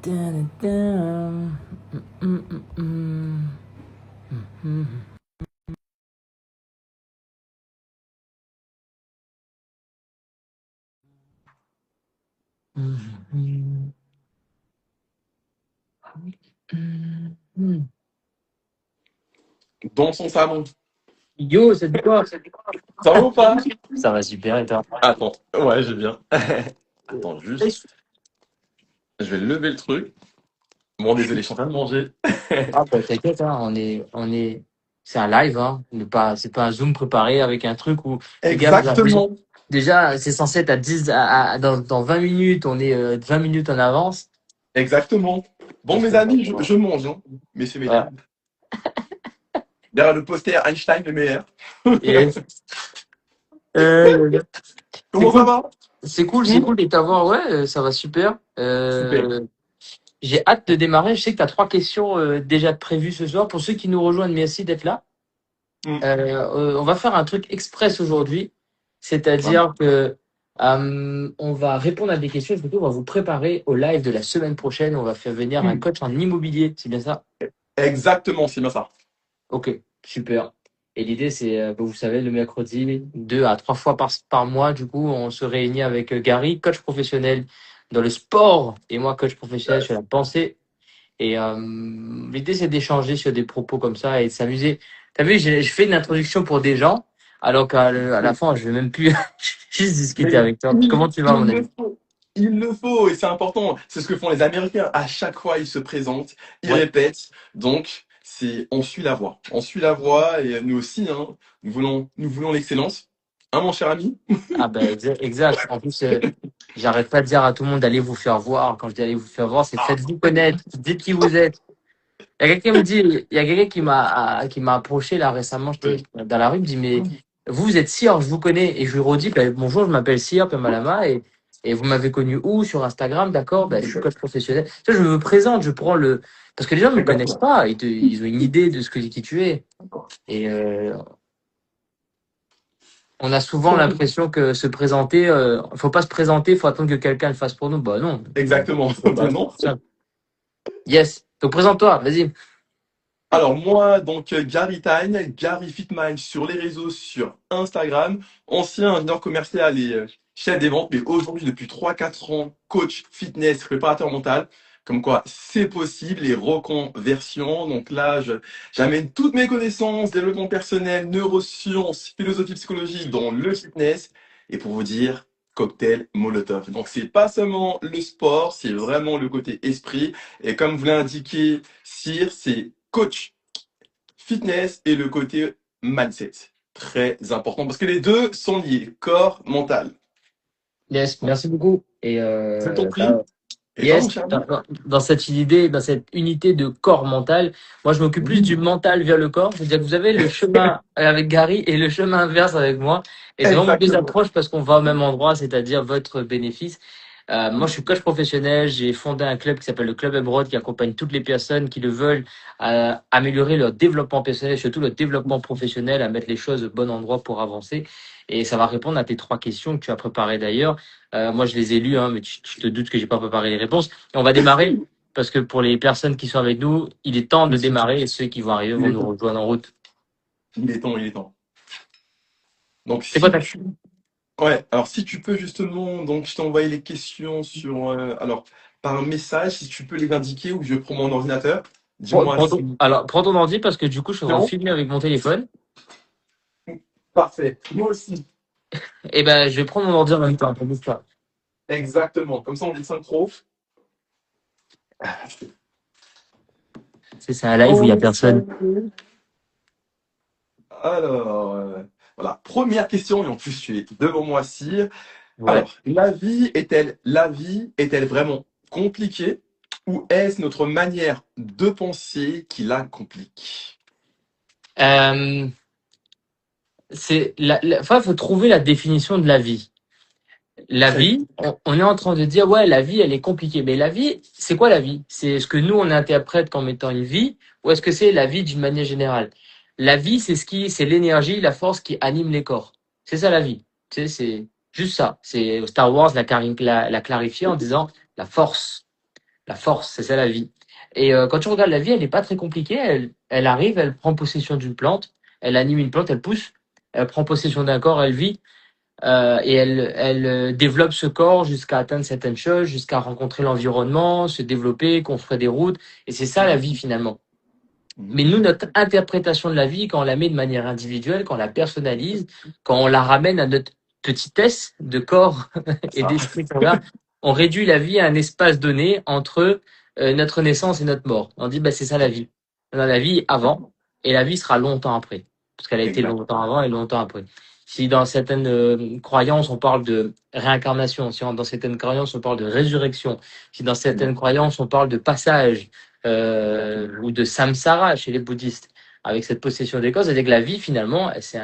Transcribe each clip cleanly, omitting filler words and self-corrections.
Dun-dun-dun. Mm-mm-mm-mm. Mhm. Mhm. Mhm. Dans son salon. Yo, ça dit quoi? Ça va ou pas? Ça va super et toi? Attends, ouais, j'ai bien. Attends, juste, je vais lever le truc. Bon, désolé, je suis en train de manger. Ah bah t'inquiète, hein, c'est un live, hein, c'est pas un Zoom préparé avec un truc où, les gars, vous avez, Exactement, déjà, c'est censé être à 10, dans 20 minutes, on est 20 minutes en avance. exactement. Bon, Donc, mes amis, je mange, hein. Messieurs, ouais. mesdames. Derrière le poster Einstein le meilleur. Yes. C'est Comment ça cool, va? c'est Hmm. cool de t'avoir, ouais, ça va super. Super. J'ai hâte de démarrer. Je sais que tu as 3 questions déjà prévues ce soir. Pour ceux qui nous rejoignent, merci d'être là. Hmm. On va faire un truc express aujourd'hui, Ouais. c'est-à-dire que on va répondre à des questions. Surtout, on va vous préparer au live de la semaine prochaine. On va faire venir un Hmm. coach en immobilier. C'est bien ça? Exactement, c'est bien ça. Ok, super. Et l'idée, c'est, vous savez, le mercredi, 2 à 3 fois par mois, du coup, on se réunit avec Gary, coach professionnel dans le sport, et moi, coach professionnel sur la pensée. Et l'idée, c'est d'échanger sur des propos comme ça et de s'amuser. T'as vu, je fais une introduction pour des gens, alors à la fin, je vais même plus juste discuter Mais avec toi. Comment tu vas, mon il le ami? faut. Il le faut et c'est important. C'est ce que font les Américains. À chaque fois, ils se présentent, ils Ouais. répètent. Donc, on suit la voie. On suit la voie et nous aussi, hein, nous voulons l'excellence. Hein, mon cher ami? Ah ben, exact. En plus, j'arrête pas de dire à tout le monde d'aller vous faire voir. Quand je dis aller vous faire voir, c'est faites-vous connaître, dites qui vous êtes. Il y a quelqu'un qui m'a approché là récemment, j'étais Oui. dans la rue, il me dit, mais vous êtes Sir, je vous connais. Et je lui redis, ben, bonjour, je m'appelle Sir Pemalama et vous m'avez connu où? Sur Instagram, d'accord, ben, je suis coach professionnel. Tu sais, je me présente, je prends le. Parce que les gens ne me connaissent Exactement. pas, ils ont une idée de qui tu es. Et on a souvent l'impression que se présenter, faut pas se présenter, faut attendre que quelqu'un le fasse pour nous. Bah non, Exactement. on peut Bah le faire non. tout seul. Yes. Donc présente-toi, vas-y. Alors moi, donc Gary Time, Gary Fitmind sur les réseaux, sur Instagram, ancien ingénieur commercial et chef des ventes, mais aujourd'hui depuis 3 4 ans, coach fitness, préparateur mental. Comme quoi, c'est possible, les reconversions. Donc là, j'amène toutes mes connaissances, développement personnel, neurosciences, philosophie, psychologie dans le fitness. Et pour vous dire, cocktail Molotov. Donc c'est pas seulement le sport, c'est vraiment le côté esprit. Et comme vous l'indiquez, Cyr, c'est coach fitness et le côté mindset. Très important parce que les deux sont liés, corps, mental. Yes, merci beaucoup. Et Je t'en prie. Et toi, mon yes, cher ami? dans cette idée, dans cette unité de corps mental, moi je m'occupe plus du Oui, mental vers le corps. C'est-à-dire que vous avez le chemin avec Gary et le chemin inverse avec moi. Et c'est vraiment deux exactement. approches parce qu'on va au même endroit, c'est-à-dire votre bénéfice. Moi, je suis coach professionnel. J'ai fondé un club qui s'appelle le Club Emerald qui accompagne toutes les personnes qui le veulent à améliorer leur développement personnel, surtout leur développement professionnel, à mettre les choses au bon endroit pour avancer. Et ça va répondre à tes 3 questions que tu as préparées d'ailleurs. Moi, je les ai lues, hein, mais tu te doutes que j'ai pas préparé les réponses. Et on va démarrer parce que pour les personnes qui sont avec nous, il est temps de démarrer et ceux qui vont arriver Il vont est nous temps. rejoindre en route. Il est temps, il est temps. Donc C'est quoi si ta tu ouais, alors si tu peux justement, donc je t'ai envoyé les questions sur alors par message, si tu peux les indiquer ou je prends mon ordinateur. Dis-moi si Alors, prends ton ordi parce que du coup, je suis en c'est train de bon. filmer avec mon téléphone. Parfait. Moi aussi. Et ben, je vais prendre mon ordi en même temps. Bouge pas. Exactement. Comme ça on est synchro. C'est un live où il y a personne. Ok. Alors, voilà, première question, et en plus tu es devant moi, Cyr. Ouais. Alors, la vie est-elle vraiment compliquée ou est-ce notre manière de penser qui la complique? Euh, enfin, faut trouver la définition de la vie. La Très bien. vie, on est en train de dire, ouais, la vie, elle est compliquée. Mais la vie, c'est quoi la vie? C'est ce que nous, on interprète comme étant une vie, ou est-ce que c'est la vie d'une manière générale? La vie, c'est l'énergie, la force qui anime les corps. C'est ça la vie. Tu sais, c'est juste ça. C'est Star Wars l'a clarifié en disant la force. La force, c'est ça la vie. Et quand tu regardes la vie, elle n'est pas très compliquée. Elle arrive, elle prend possession d'une plante, elle anime une plante, elle pousse, elle prend possession d'un corps, elle vit, et elle développe ce corps jusqu'à atteindre certaines choses, jusqu'à rencontrer l'environnement, se développer, construire des routes. Et c'est ça la Mhm. vie finalement. Mhm. Mais nous, notre interprétation de la vie, quand on la met de manière individuelle, quand on la personnalise, quand on la ramène à notre petitesse de corps C'est et ça. d'esprit qu'on a, on réduit la vie à un espace donné entre notre naissance et notre mort. On dit, bah, c'est ça la vie. On a la vie avant et la vie sera longtemps après. Parce qu'elle a été Exact. longtemps avant et longtemps après. Si dans certaines croyances, on parle de réincarnation, si dans certaines croyances, on parle de résurrection, si dans certaines croyances, on parle de passage, ou de samsara chez les bouddhistes, avec cette possession des causes, c'est que la vie, finalement, c'est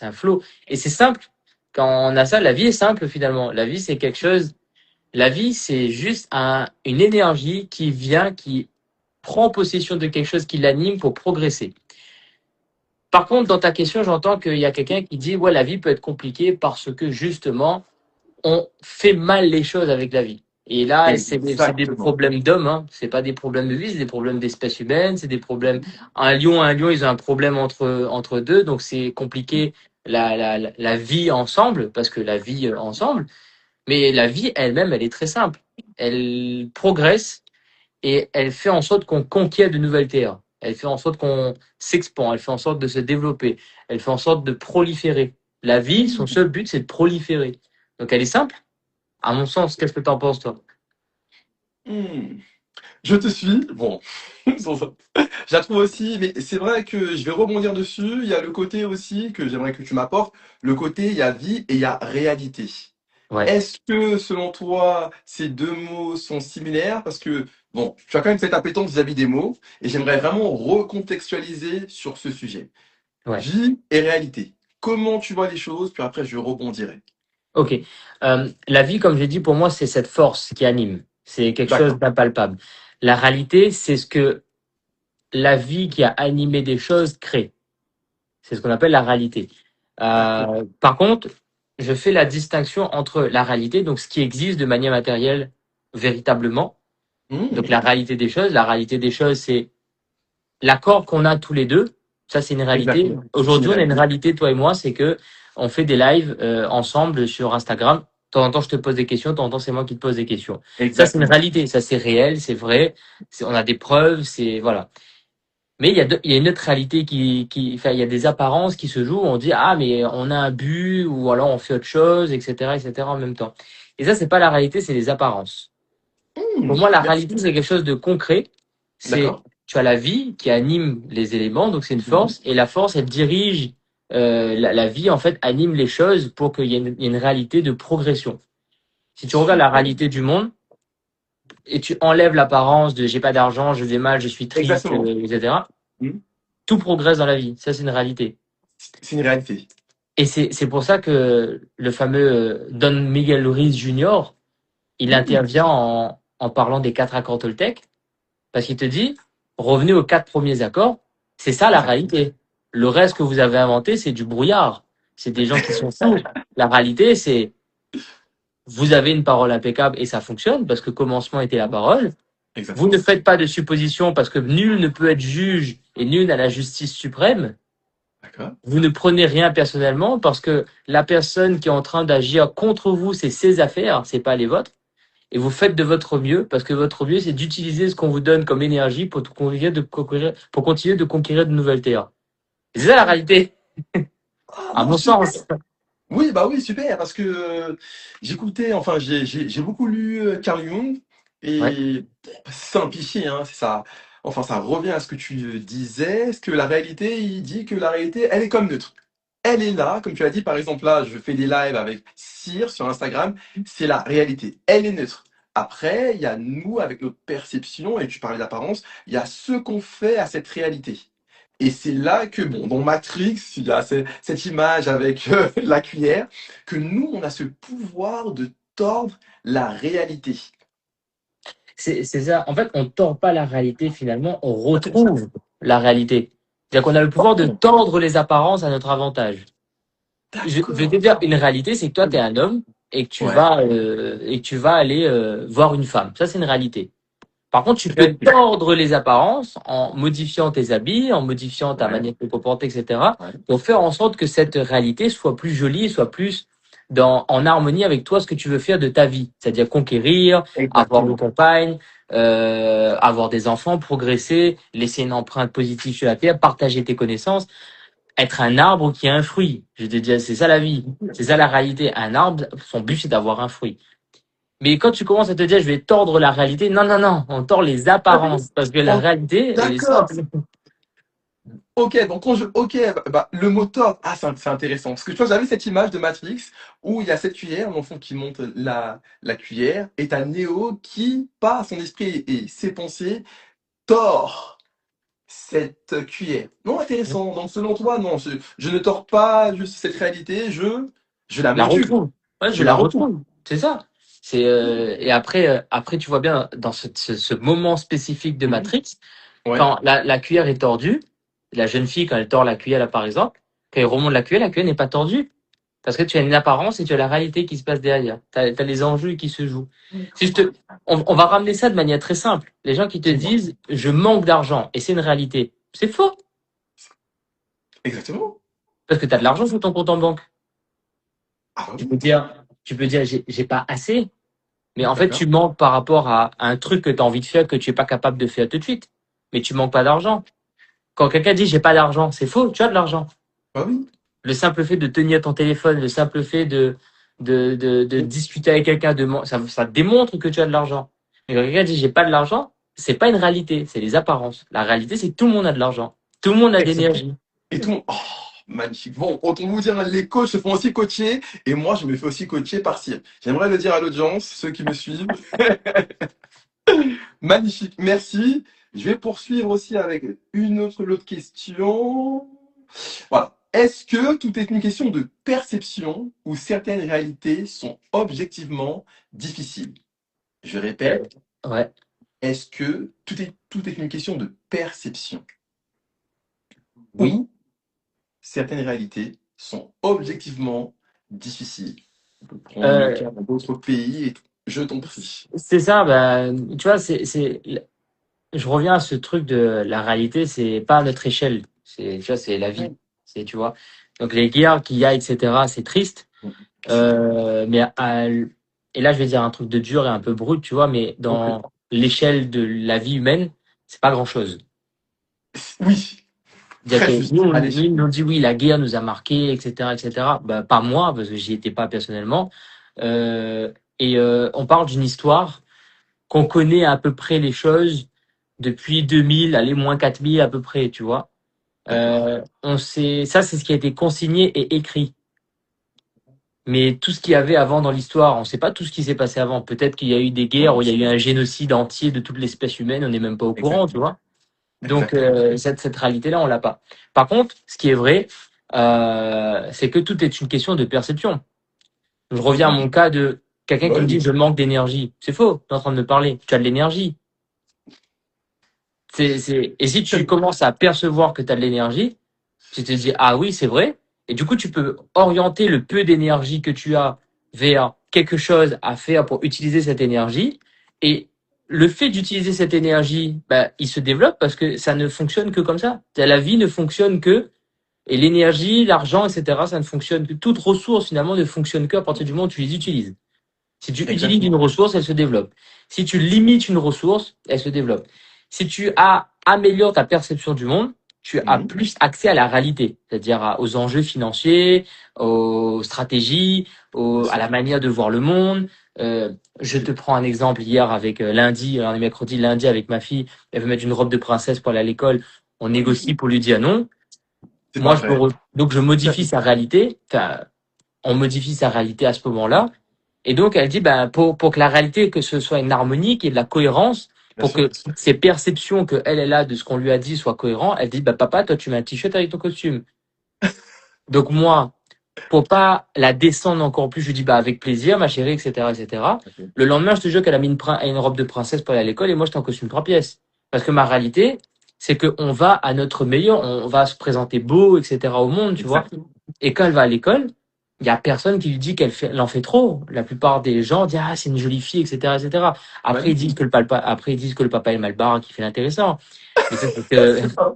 un flow. Et c'est simple. Quand on a ça, la vie est simple, finalement. La vie, c'est quelque chose. La vie, c'est juste une énergie qui vient, qui prend possession de quelque chose qui l'anime pour progresser. Par contre, dans ta question, j'entends qu'il y a quelqu'un qui dit, ouais, la vie peut être compliquée parce que justement, on fait mal les choses avec la vie. Et là, c'est des Exactement. problèmes d'hommes, hein. C'est pas des problèmes de vie, c'est des problèmes d'espèces humaines, c'est des problèmes. Un lion, ils ont un problème entre deux, donc c'est compliqué la vie ensemble, parce que la vie ensemble. Mais la vie elle-même, elle est très simple. Elle progresse et elle fait en sorte qu'on conquiert de nouvelles terres. Elle fait en sorte qu'on s'expand, elle fait en sorte de se développer, elle fait en sorte de proliférer. La vie, son seul but, c'est de proliférer. Donc elle est simple. À mon sens, qu'est-ce que t'en penses, toi? Hmm. Je te suis. Bon, je la trouve aussi, mais c'est vrai que je vais rebondir dessus. Il y a le côté aussi que j'aimerais que tu m'apportes. Le côté, il y a vie et il y a réalité. Ouais. Est-ce que, selon toi, ces deux mots sont similaires? Parce que, bon, tu as quand même cette appétence vis-à-vis des mots, et j'aimerais vraiment recontextualiser sur ce sujet. Ouais. Vie et réalité. Comment tu vois les choses, puis après je rebondirai. Ok. La vie, comme j'ai dit, pour moi, c'est cette force qui anime. C'est quelque chose D'accord. d'impalpable. La réalité, c'est ce que la vie qui a animé des choses crée. C'est ce qu'on appelle la réalité. D'accord. Par contre, je fais la distinction entre la réalité, donc ce qui existe de manière matérielle véritablement, donc Hmm. la réalité des choses. La réalité des choses, c'est l'accord qu'on a tous les deux. Ça, c'est une réalité. Exactement. C'est une Aujourd'hui, on a une réalité. réalité, toi et moi, c'est que on fait des lives ensemble sur Instagram. De temps en temps, je te pose des questions, de temps en temps, c'est moi qui te pose des questions. Ça, c'est une Exactement. réalité. Ça, c'est réel, c'est vrai. On a des preuves, c'est voilà. Mais il y a une autre réalité enfin, il y a des apparences qui se jouent. On dit ah mais on a un but ou alors on fait autre chose, etc., en même temps. Et ça, c'est pas la réalité, c'est les apparences. Hmm. Pour moi, la Merci. réalité, c'est quelque chose de concret. C'est, D'accord. tu as la vie qui anime les éléments, donc c'est une Mhm. force, et la force, elle dirige, la vie, en fait, anime les choses pour qu'il y ait il y ait une réalité de progression. Si tu regardes la Super. réalité du monde, et tu enlèves l'apparence de j'ai pas d'argent, je vais mal, je suis triste, Exactement. etc., Hmm. tout progresse dans la vie. Ça, c'est une réalité. C'est une réalité. Et c'est pour ça que le fameux Don Miguel Ruiz Jr., il Hmm. intervient en parlant des quatre accords Toltec. Parce qu'il te dit, revenez aux quatre premiers accords, c'est ça la Exactement. réalité. Le reste que vous avez inventé, c'est du brouillard. C'est des gens qui sont fous. La réalité, c'est, vous avez une parole impeccable et ça fonctionne parce que commencement était la parole. Vous ne Exactement. faites pas de suppositions parce que nul ne peut être juge et nul n'a la justice suprême. D'accord. Vous ne prenez rien personnellement parce que la personne qui est en train d'agir contre vous, c'est ses affaires, c'est pas les vôtres. Et vous faites de votre mieux, parce que votre mieux, c'est d'utiliser ce qu'on vous donne comme énergie pour continuer de conquérir de nouvelles terres. Et c'est ça la réalité, Ah à non, mon super. sens. Oui, bah oui, super, parce que j'écoutais, enfin, j'ai beaucoup lu Carl Jung, Ouais, et c'est un cliché, hein, c'est ça. Enfin, ça revient à ce que tu disais, ce que la réalité, il dit que la réalité, elle est comme neutre. Elle est là, comme tu as dit, par exemple, là, je fais des lives avec Cyr sur Instagram, c'est la réalité, elle est neutre. Après, il y a nous, avec notre perception, et tu parlais d'apparence, il y a ce qu'on fait à cette réalité. Et c'est là que, bon, dans Matrix, il y a cette image avec la cuillère, que nous, on a ce pouvoir de tordre la réalité. c'est ça. En fait, on ne tord pas la réalité finalement, on retrouve la réalité. C'est-à-dire qu'on a le pouvoir de Oh, tordre les apparences à notre avantage. Je vais te d'accord. dire, une réalité, c'est que toi, tu es un homme et que Ouais, tu vas aller voir une femme. Ça, c'est une réalité. Par contre, tu peux Réalité. tordre les apparences en modifiant tes habits, en modifiant ta Ouais, manière de te comporter, etc., ouais, pour faire en sorte que cette réalité soit plus jolie, soit plus en harmonie avec toi, ce que tu veux faire de ta vie. C'est-à-dire conquérir, avoir une exactement. compagne, avoir des enfants, progresser, laisser une empreinte positive sur la terre, partager tes connaissances, être un arbre qui a un fruit. Je te dis, c'est ça la vie. C'est ça la réalité. Un arbre, son but, c'est d'avoir un fruit. Mais quand tu commences à te dire, je vais tordre la réalité, non, non, non, on tord les Ah oui, apparences, parce que la on- réalité, elle est d'accord. simple. Ok, donc ok, le mot tort, ah c'est intéressant. Parce que tu vois, j'avais cette image de Matrix où il y a cette cuillère, l'enfant qui monte la cuillère, et t'as Neo qui, par son esprit et ses pensées, tord cette cuillère. Non, intéressant. Donc selon toi, non, je ne tords pas juste cette réalité, je la La module, retrouve. Ouais, je je la la retrouve. retrouve. C'est ça. Et après, tu vois bien, dans ce moment spécifique de Mhm. Matrix, Ouais, quand la cuillère est tordue, la jeune fille, quand elle tord la cuillère, là, par exemple, quand elle remonte la cuillère n'est pas tordue. Parce que tu as une apparence et tu as la réalité qui se passe derrière. Tu as les enjeux qui se jouent. Si je te, on va ramener ça de manière très simple. Les gens qui te dis-moi. disent, je manque d'argent, et c'est une réalité. C'est faux. Exactement. Parce que tu as de l'argent sur ton compte en banque. Ah bah Tu oui, peux dire, j'ai pas assez. Mais en fait, tu d'accord. manques par rapport à un truc que tu as envie de faire que tu es pas capable de faire tout de suite. Mais tu manques pas d'argent. Quand quelqu'un dit j'ai pas d'argent, c'est faux, tu as de l'argent. Bah oui. Le simple fait de tenir ton téléphone, le simple fait de discuter avec quelqu'un, ça démontre que tu as de l'argent. Mais quand quelqu'un dit j'ai pas de l'argent, c'est pas une réalité, c'est les apparences. La réalité, c'est que tout le monde a de l'argent. Tout le monde a de Exactement. l'énergie. Et tout le monde, oh, magnifique. Bon, autant vous dire, les coachs se font aussi coacher, et moi, je me fais aussi coacher par Cyr. J'aimerais le dire à l'audience, ceux qui me suivent. Magnifique, merci. Je vais poursuivre aussi avec l'autre question. Voilà. Est-ce que tout est une question de perception ou certaines réalités sont objectivement difficiles? Je Euh, répète, ouais. est-ce que tout est une question de perception Oui. ou certaines réalités sont objectivement difficiles? On peut prendre le Euh, cas d'autres pays et tout. Je t'en prie. c'est ça, bah, tu vois, je reviens à ce truc de la réalité, c'est pas à notre échelle. Tu vois, c'est la vie. Tu vois. Donc les guerres qu'il y a, etc., c'est triste. C'est très. Et là, je vais dire un truc de dur et un peu brut, tu vois, mais Ok. dans l'échelle de la vie humaine, c'est pas grand-chose. Oui, C'est-à-dire très que juste. Allez. nous, on dit oui, la guerre nous a marqués, etc., etc. Bah, pas moi, parce que j'y étais pas personnellement. On parle d'une histoire qu'on connaît à peu près les choses depuis 2000, allez, moins 4000 à peu près, tu vois. D'accord. Ça, c'est ce qui a été consigné et écrit. Mais tout ce qu'il y avait avant dans l'histoire, on ne sait pas tout ce qui s'est passé avant. Peut-être qu'il y a eu des guerres Non, où il y a eu un génocide entier de toute l'espèce humaine, on n'est même pas au courant, tu exactement. vois. Donc Exactement. cette réalité-là, on l'a pas. Par contre, ce qui est vrai, c'est que tout est une question de perception. Je reviens à mon cas de quelqu'un Bah qui me dit oui. je manque d'énergie. C'est faux, tu es en train de me parler. Tu as de l'énergie. Et si tu commences à percevoir que tu as de l'énergie, tu te dis, ah oui, c'est vrai. Et du coup, tu peux orienter le peu d'énergie que tu as vers quelque chose à faire pour utiliser cette énergie. Et le fait d'utiliser cette énergie, bah, il se développe parce que ça ne fonctionne que comme ça. La vie ne fonctionne que, et l'énergie, l'argent, etc., ça ne fonctionne que, toute ressource finalement ne fonctionne que à partir du moment où tu les utilises. Si tu utilises une Exactement. ressource, elle se développe. Si tu limites une ressource, elle se développe. Si tu améliores ta perception du monde, tu as Mhm. plus accès à la réalité, c'est-à-dire aux enjeux financiers, aux stratégies, Bien à sûr. la manière de voir le monde. Je te prends un exemple hier avec lundi, on est mercredi, lundi avec ma fille, elle veut mettre une robe de princesse pour aller à l'école. On négocie pour lui dire non. C'est parfait. Donc je modifie sa réalité. Enfin, on modifie sa réalité à ce moment-là. Et donc, elle dit, ben, pour que la réalité, que ce soit une harmonie, qu'il y ait de la cohérence, Bien pour sûr. que ses perceptions que elle a de ce qu'on lui a dit soient cohérents, elle dit, bah, papa, toi, tu mets un t-shirt avec ton costume. Donc, moi, pour pas la descendre encore plus, je lui dis, bah, avec plaisir, ma chérie, etc., etc. Ok. Le lendemain, je te jure qu'elle a mis une robe de princesse pour aller à l'école et moi, j'étais en costume 3 pièces. Parce que ma réalité, c'est qu'on va à notre meilleur, on va se présenter beau, etc. au monde, tu vois. Exactement. Et quand elle va à l'école, il y a personne qui lui dit elle en fait trop. La plupart des gens disent ah c'est une jolie fille, etc., etc. Après ils disent Magnifique. que le papa est mal barré, qui fait l'intéressant. Mais ça c'est que, C'est pas-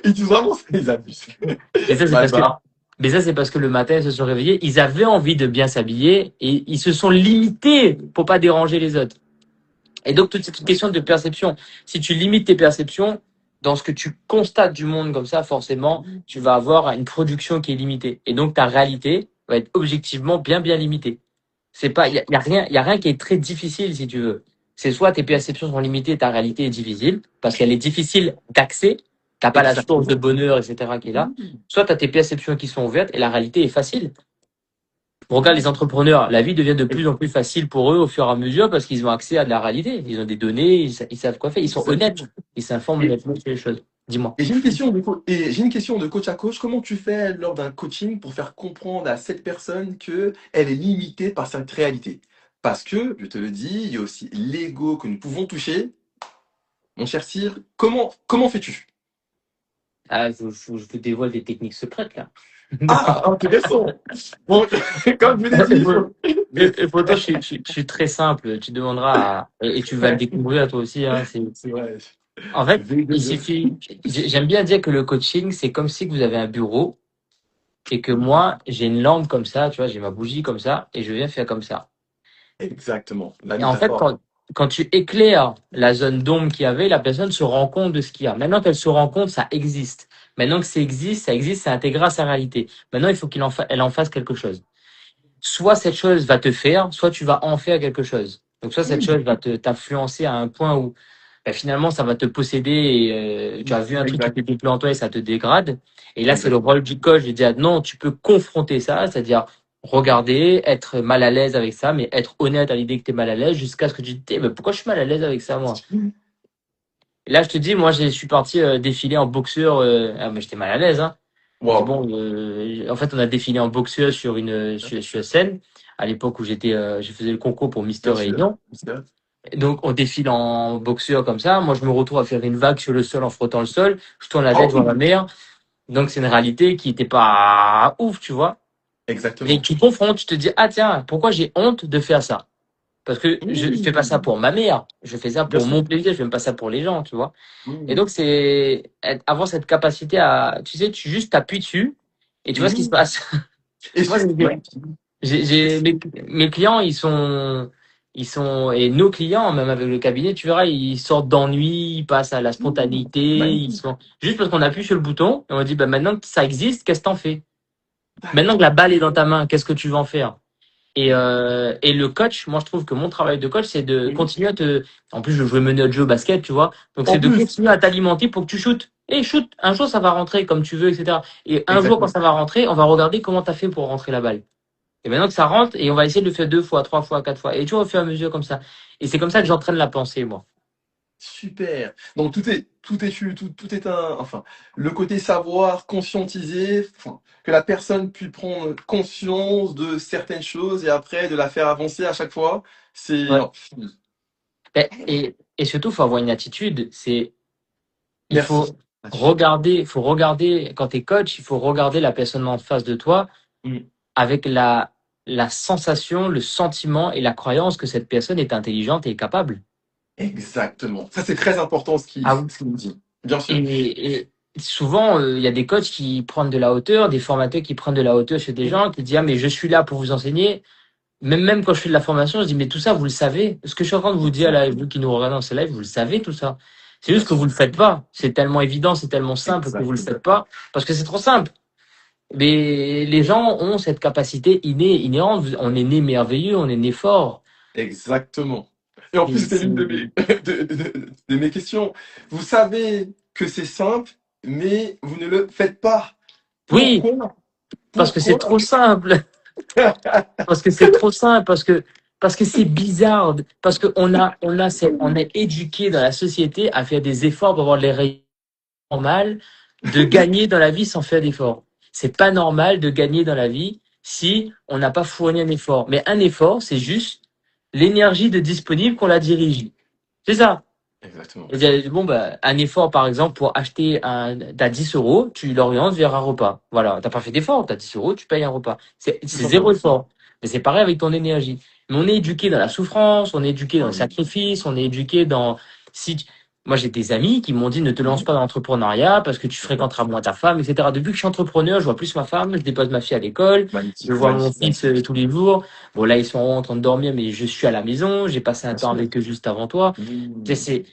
Ils disent vraiment ça, ils abusent. mais ça c'est parce que, Malbar. mais ça c'est parce que le matin ils se sont réveillés, ils avaient envie de bien s'habiller et ils se sont limités pour pas déranger les autres. Et donc toute cette question de perception. Si tu limites tes perceptions dans ce que tu constates du monde comme ça, forcément tu vas avoir une production qui est limitée. Et donc ta réalité va être objectivement bien limitée. C'est pas, y a rien qui est très difficile si tu veux. C'est soit tes perceptions sont limitées, ta réalité est difficile parce qu'elle est difficile d'accès. T'as pas la source de Exactement. bonheur, etc. qui est là. Soit t'as tes perceptions qui sont ouvertes et la réalité est facile. Regarde les entrepreneurs, la vie devient de plus en plus facile pour eux au fur et à mesure parce qu'ils ont accès à de la réalité. Ils ont des données, ils savent quoi faire, ils sont honnêtes, Exactement. ils s'informent Et, honnêtement sur les choses. Dis-moi. et j'ai une question et j'ai une question de coach à coach. Comment tu fais lors d'un coaching pour faire comprendre à cette personne que elle est limitée par cette réalité? Parce que, je te le dis, il y a aussi l'ego que nous pouvons toucher. Mon cher Cyr, comment fais-tu? Ah, je vous dévoile des techniques secrètes là. Ah, intéressant. Bon, comme je l'ai dit, il faut. Et pour toi, je suis très simple. Tu demanderas et tu vas le découvrir toi aussi. Hein, C'est vrai. en fait, il V2. suffit. J'aime bien dire que le coaching, c'est comme si vous avez un bureau et que moi, j'ai une lampe comme ça, tu vois, j'ai ma bougie comme ça et je viens faire comme ça. Exactement. La Et en fait, métaphore. quand tu éclaires la zone d'ombre qu'il y avait, la personne se rend compte de ce qu'il y a. Maintenant qu'elle se rend compte, ça existe. Maintenant que ça existe, c'est intégré à sa réalité. Maintenant, il faut elle en fasse quelque chose. Soit cette chose va te faire, soit tu vas en faire quelque chose. Donc soit cette chose va t'influencer à un point où ben, finalement ça va te posséder et tu as vu un truc qui Exact. était plus en toi et ça te dégrade. Et là c'est le Exactement. rôle du coach de dire non, tu peux confronter ça, c'est-à-dire regarder, être mal à l'aise avec ça, mais être honnête à l'idée que tu es mal à l'aise jusqu'à ce que tu te dis, mais pourquoi je suis mal à l'aise avec ça moi? Et là je te dis, moi je suis parti défiler en boxeur, ah, mais j'étais mal à l'aise, hein. Je dis Waouh. bon, en fait, on a défilé en boxeur sur scène à l'époque où je faisais le concours pour Mister Bien sûr. Réunion. Et donc, on défile en boxeur comme ça. Moi, je me retrouve à faire une vague sur le sol en frottant le sol. Je tourne la tête Oh, vers la mer. Donc, c'est une réalité qui était pas ouf, tu vois. Mais exactement. tu confrontes, tu te dis, ah tiens, pourquoi j'ai honte de faire ça? Parce que je fais pas ça Mmh. pour ma mère. Je fais ça Bien pour sûr. mon plaisir. Je fais même pas ça pour les gens, tu vois. Et Mmh. donc, c'est avoir cette capacité à, tu sais, tu juste t'appuies dessus et tu vois ce qui se Mmh. passe. Et Moi, ouais. mes clients, ils sont, et nos clients, même avec le cabinet, tu verras, ils sortent d'ennui, ils passent à la Mmh. spontanéité, ils Magnifique. sont, juste parce qu'on appuie sur le bouton, et on dit, bah, maintenant que ça existe, qu'est-ce que t'en fais? Maintenant que la balle est dans ta main, qu'est-ce que tu vas en faire? Et le coach, moi, je trouve que mon travail de coach, c'est de Mmh. continuer en plus, je jouais meneur de jeu au basket, tu vois. Donc, c'est En de plus. continuer à t'alimenter pour que tu shootes. Et shoot, un jour, ça va rentrer comme tu veux, etc. Et un jour, quand Exactement. ça va rentrer, on va regarder comment t'as fait pour rentrer la balle. Et maintenant que ça rentre, et on va essayer de le faire 2 fois, 3 fois, 4 fois. Et tu vois, au fur et à mesure comme ça. Et c'est comme ça que j'entraîne la pensée, moi. Super. Donc tout est enfin, le côté savoir, conscientiser, enfin, que la personne puisse prendre conscience de certaines choses et après de la faire avancer à chaque fois. C'est, Ouais. Et surtout, il faut avoir une attitude. Il merci. il faut regarder, quand tu es coach, il faut regarder la personne en face de toi Mm. avec la sensation, le sentiment et la croyance que cette personne est intelligente et capable. Exactement. Ça, c'est très important Ah, ce qu'il nous dit. Bien sûr. et souvent, il y a des coachs qui prennent de la hauteur, des formateurs qui prennent de la hauteur chez des gens qui disent, ah, mais je suis là pour vous enseigner. Même quand je fais de la formation, je dis, mais tout ça, vous le savez. Ce que je suis en train de vous dire là, vous qui nous regardez dans ce live, vous le savez tout ça. C'est Bien juste que vous sûr. le faites pas. C'est tellement évident, c'est tellement simple que vous le Exactement. faites pas parce que c'est trop simple. Mais les gens ont cette capacité inhérente. On est né merveilleux, on est né fort. Exactement. Et en plus, Et c'était c'est- l'une de mes questions. Vous savez que c'est simple, mais vous ne le faites pas. Oui, Pourquoi? parce que c'est Pourquoi? trop simple. Parce que c'est trop simple. Parce que c'est bizarre. Parce qu'on on est éduqué dans la société à faire des efforts pour avoir les résultats normal de gagner dans la vie sans faire d'effort. C'est pas normal de gagner dans la vie si on n'a pas fourni un effort. Mais un effort, c'est juste l'énergie de disponible qu'on la dirige. C'est ça. Exactement. C'est-à-dire, bon, bah, un effort, par exemple, pour acheter t'as 10 euros, tu l'orientes vers un repas. Voilà. T'as pas fait d'effort, t'as 10 euros, tu payes un repas. Tout C'est zéro simplement. effort. Mais c'est pareil avec ton énergie. Mais on est éduqué dans la souffrance, on est éduqué dans Ah le oui. sacrifice, on est éduqué dans, si, tu- moi, j'ai des amis qui m'ont dit ne te lance Mhm. pas dans l'entrepreneuriat parce que tu fréquenteras Exactement. moins ta femme, etc. Depuis que je suis entrepreneur, je vois plus ma femme, je dépose ma fille à l'école, je Magnifique, vois mon magnifique, fils magnifique. tous les jours. Bon, là, ils sont en train de dormir, mais je suis à la maison, j'ai passé un Bien temps sûr. avec eux juste avant toi. Mhm. C'est,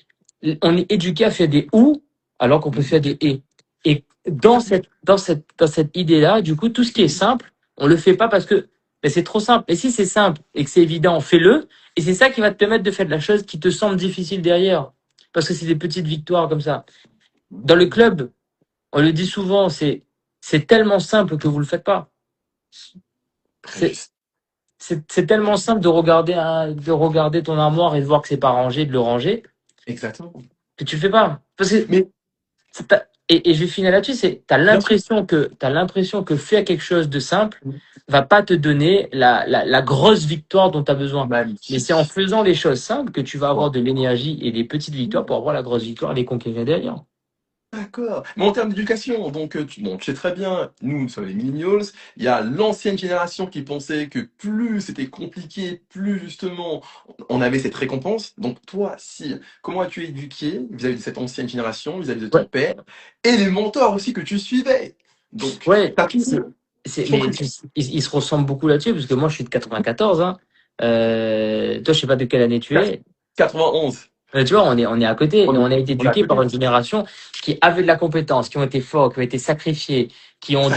on est éduqué à faire des ou alors qu'on peut faire Mhm. des et. Et Exactement. dans cette idée-là, du coup, tout ce qui est Mhm. simple, on le fait pas parce que mais c'est trop simple. Et si c'est simple et que c'est évident, fais-le. Et c'est ça qui va te permettre de faire de la chose qui te semble difficile derrière. Parce que c'est des petites victoires comme ça. Dans le Mhm. club, on le dit souvent, c'est tellement simple que vous le faites pas. Très C'est, juste. c'est tellement simple de regarder ton armoire et de voir que c'est pas rangé, de le ranger, Exactement. que tu le fais pas. Parce que Mais et je vais finir là-dessus, c'est bien sûr. t'as l'impression que faire quelque chose de simple va pas te donner la grosse victoire dont tu as besoin. Mais c'est en Magnifique. faisant les choses simples que tu vas avoir Wow. de l'énergie et des petites victoires pour avoir la grosse victoire et les conquérir derrière. D'accord. Mais en termes d'éducation, donc bon, tu sais très bien, nous sommes les millennials, il y a l'ancienne génération qui pensait que plus c'était compliqué, plus justement on avait cette récompense. Donc toi, si, comment as-tu éduqué vis-à-vis de cette ancienne génération, vis-à-vis de ton Ouais, père, et les mentors aussi que tu suivais? Donc, ouais, t'as tout mais compris. ils se ressemblent beaucoup là-dessus parce que moi je suis de 94, hein. Toi, je sais pas de quelle année tu es. 91. Tu vois, on est à côté et on a été On est à éduqué par côté. une génération qui avait de la compétence, qui ont été forts, qui ont été sacrifiés, Exactement. qui ont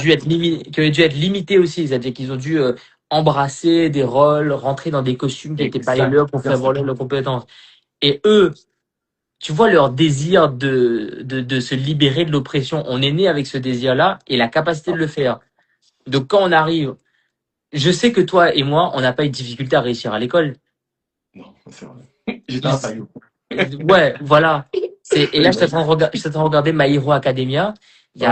dû être limités aussi, c'est-à-dire qu'ils ont dû embrasser des rôles, rentrer dans des costumes qui n'étaient pas les Exact. leurs pour Bien faire sûr. voler leurs compétences. Et eux, tu vois leur désir de se libérer de l'oppression. On est né avec ce désir-là et la capacité de le faire. Donc quand on arrive, je sais que toi et moi, on n'a pas eu de difficulté à réussir à l'école. Non, c'est vrai. J'étais un faillot. Ouais, voilà. Et là, Oui, vas-y. je suis en train de regarder My Hero Academia. Ouais.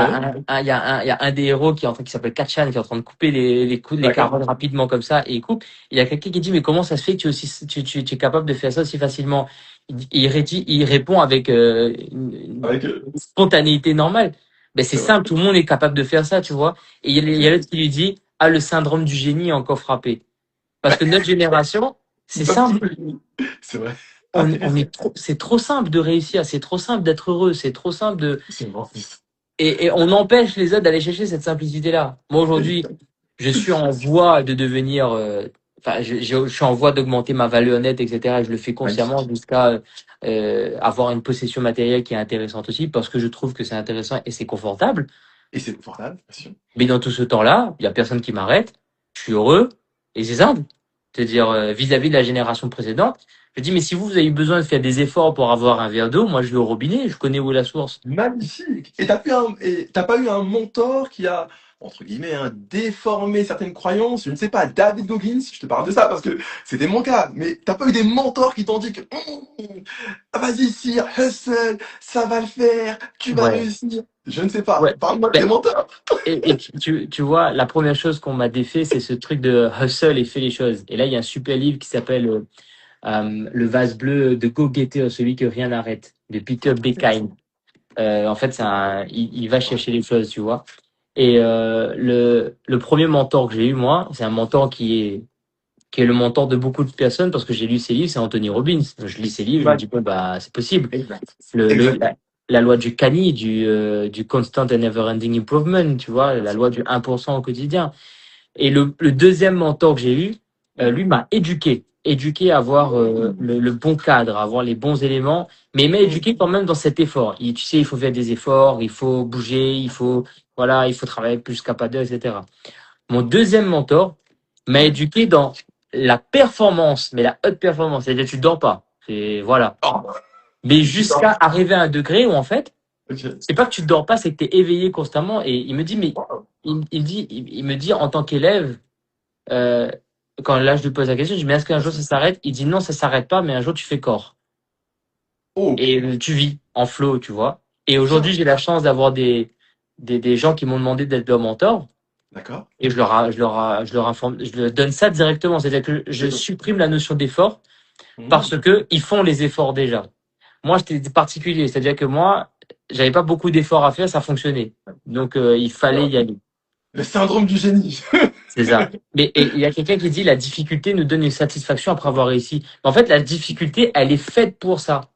Il y a un des héros qui s'appelle Kachan, qui est en train de couper les D'accord. carottes rapidement comme ça, et il coupe. Il y a quelqu'un qui dit, mais comment ça se fait que tu es capable de faire ça si facilement? Il répond avec Avec une spontanéité normale. Ben, c'est c'est vrai. simple, tout le monde est capable de faire ça, tu vois. Et il y a l'autre qui lui dit, ah, le syndrome du génie est encore frappé. Parce que notre génération, c'est simple. C'est vrai. Intéressant. C'est trop simple de réussir, c'est trop simple d'être heureux, c'est trop simple de, C'est mon fils. et on empêche les autres d'aller chercher cette simplicité-là. Moi, aujourd'hui, Exact. je suis en voie de devenir, enfin, je suis en voie d'augmenter ma valeur nette, etc. Je le fais consciemment Magnifique. jusqu'à avoir une possession matérielle qui est intéressante aussi, parce que je trouve que c'est intéressant et c'est confortable. Et c'est confortable, bien sûr. Mais dans tout ce temps-là, il y a personne qui m'arrête. Je suis heureux et c'est simple. C'est-à-dire vis-à-vis de la génération précédente, je dis mais si vous avez eu besoin de faire des efforts pour avoir un verre d'eau, moi je vais au robinet, je connais où est la source. Magnifique. Et t'as pas eu un mentor qui a, entre guillemets, déformé certaines croyances? Je ne sais pas, David Goggins, je te parle de ça parce que c'était mon cas. Mais t'as pas eu des mentors qui t'ont dit que, vas-y, sire, hustle, ça va le faire, tu vas Ouais, réussir. Je ne sais pas. ouais. Parle-moi de tes Ben, mentors. et tu vois, la première chose qu'on m'a défait, c'est ce truc de hustle et fais les choses. Et là, il y a un super livre qui s'appelle Le vase bleu de Go Getter, celui que rien n'arrête, de Peter Beckheim. Intéressant. En fait, il va chercher les choses, tu vois. Et le premier mentor que j'ai eu, moi, c'est un mentor qui est le mentor de beaucoup de personnes parce que j'ai lu ses livres, c'est Anthony Robbins. Je lis ses livres, je me dis, Mag- bon, bah, c'est possible. Exact. Le, le, Exact. la, la loi du CANI, du Constant and Never-Ending Improvement, tu vois, Bien la sûr. loi du 1% au quotidien. Et le deuxième mentor que j'ai eu, lui Mhm. m'a éduqué à avoir le bon cadre, à avoir les bons éléments, mais il m'a Mhm. éduqué quand même dans cet effort. Tu sais, il faut faire des efforts, il faut bouger, il faut travailler plus qu'à pas d'heure, etc. Mon deuxième mentor m'a Ouais. éduqué dans la performance, mais la haute performance, c'est-à-dire que tu dors pas. C'est voilà. Oh, Mais putain. jusqu'à arriver à un degré où en fait, Ok. c'est pas que tu dors pas, c'est que tu es éveillé constamment. Et il me dit, mais Wow. il me dit en tant qu'élève, euh, quand là je lui pose la question, je dis mais est-ce qu'un Bien jour sûr. ça s'arrête? Il dit non, ça s'arrête pas, mais un jour tu fais corps Oh, et tu vis en flow, tu vois. Et aujourd'hui, bien. j'ai la chance d'avoir des gens qui m'ont demandé d'être leur mentor. D'accord. Et je leur informe, je leur donne ça directement. C'est-à-dire que je supprime la notion d'effort parce Mhm. que ils font les efforts déjà. Moi, j'étais particulier, c'est-à-dire que moi, j'avais pas beaucoup d'efforts à faire, ça fonctionnait. Donc, il fallait y aller. Le syndrome du génie. C'est ça. Mais et il y a quelqu'un qui dit la difficulté nous donne une satisfaction après avoir réussi. En fait, la difficulté, elle est faite pour ça.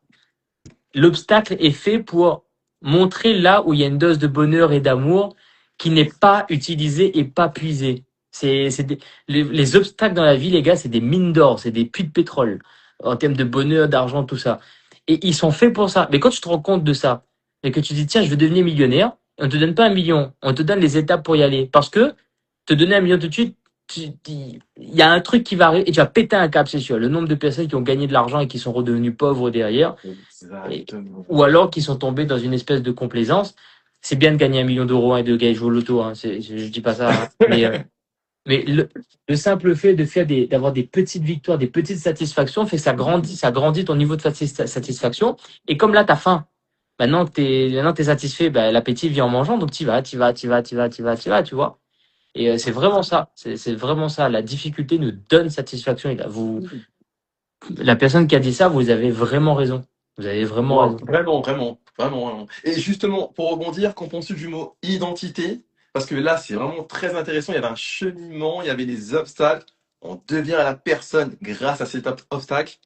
L'obstacle est fait pour montrer là où il y a une dose de bonheur et d'amour qui n'est pas utilisée et pas puisée. Les obstacles dans la vie, les gars, c'est des mines d'or, c'est des puits de pétrole en termes de bonheur, d'argent, tout ça. Et ils sont faits pour ça. Mais quand tu te rends compte de ça et que tu dis tiens, je veux devenir millionnaire, on te donne pas 1 million, on te donne les étapes pour y aller. Parce que te donner 1 million tout de suite, il y a un truc qui va arriver et tu vas péter un câble, c'est sûr. Le nombre de personnes qui ont gagné de l'argent et qui sont redevenues pauvres derrière, et- Exactement. ou alors qui sont tombés dans une espèce de complaisance. C'est bien de gagner 1 million d'euros et de gagner jouer au loto, hein, je dis pas ça, hein. Mais le simple fait de d'avoir des petites victoires, des petites satisfactions, fait que ça grandit ton niveau de satisfaction. Et comme là, t'as faim. Maintenant que t'es satisfait, ben, l'appétit vient en mangeant, donc tu vas, tu vois. Et c'est vraiment ça. C'est vraiment ça. La difficulté nous donne satisfaction. Et là, la personne qui a dit ça, vous avez vraiment raison. Vous avez vraiment Wow, raison. vraiment, vraiment, vraiment, vraiment. Et justement, pour rebondir, qu'en penses-tu du mot identité? Parce que là, c'est vraiment très intéressant. Il y avait un cheminement, il y avait des obstacles. On devient la personne grâce à cet obstacle.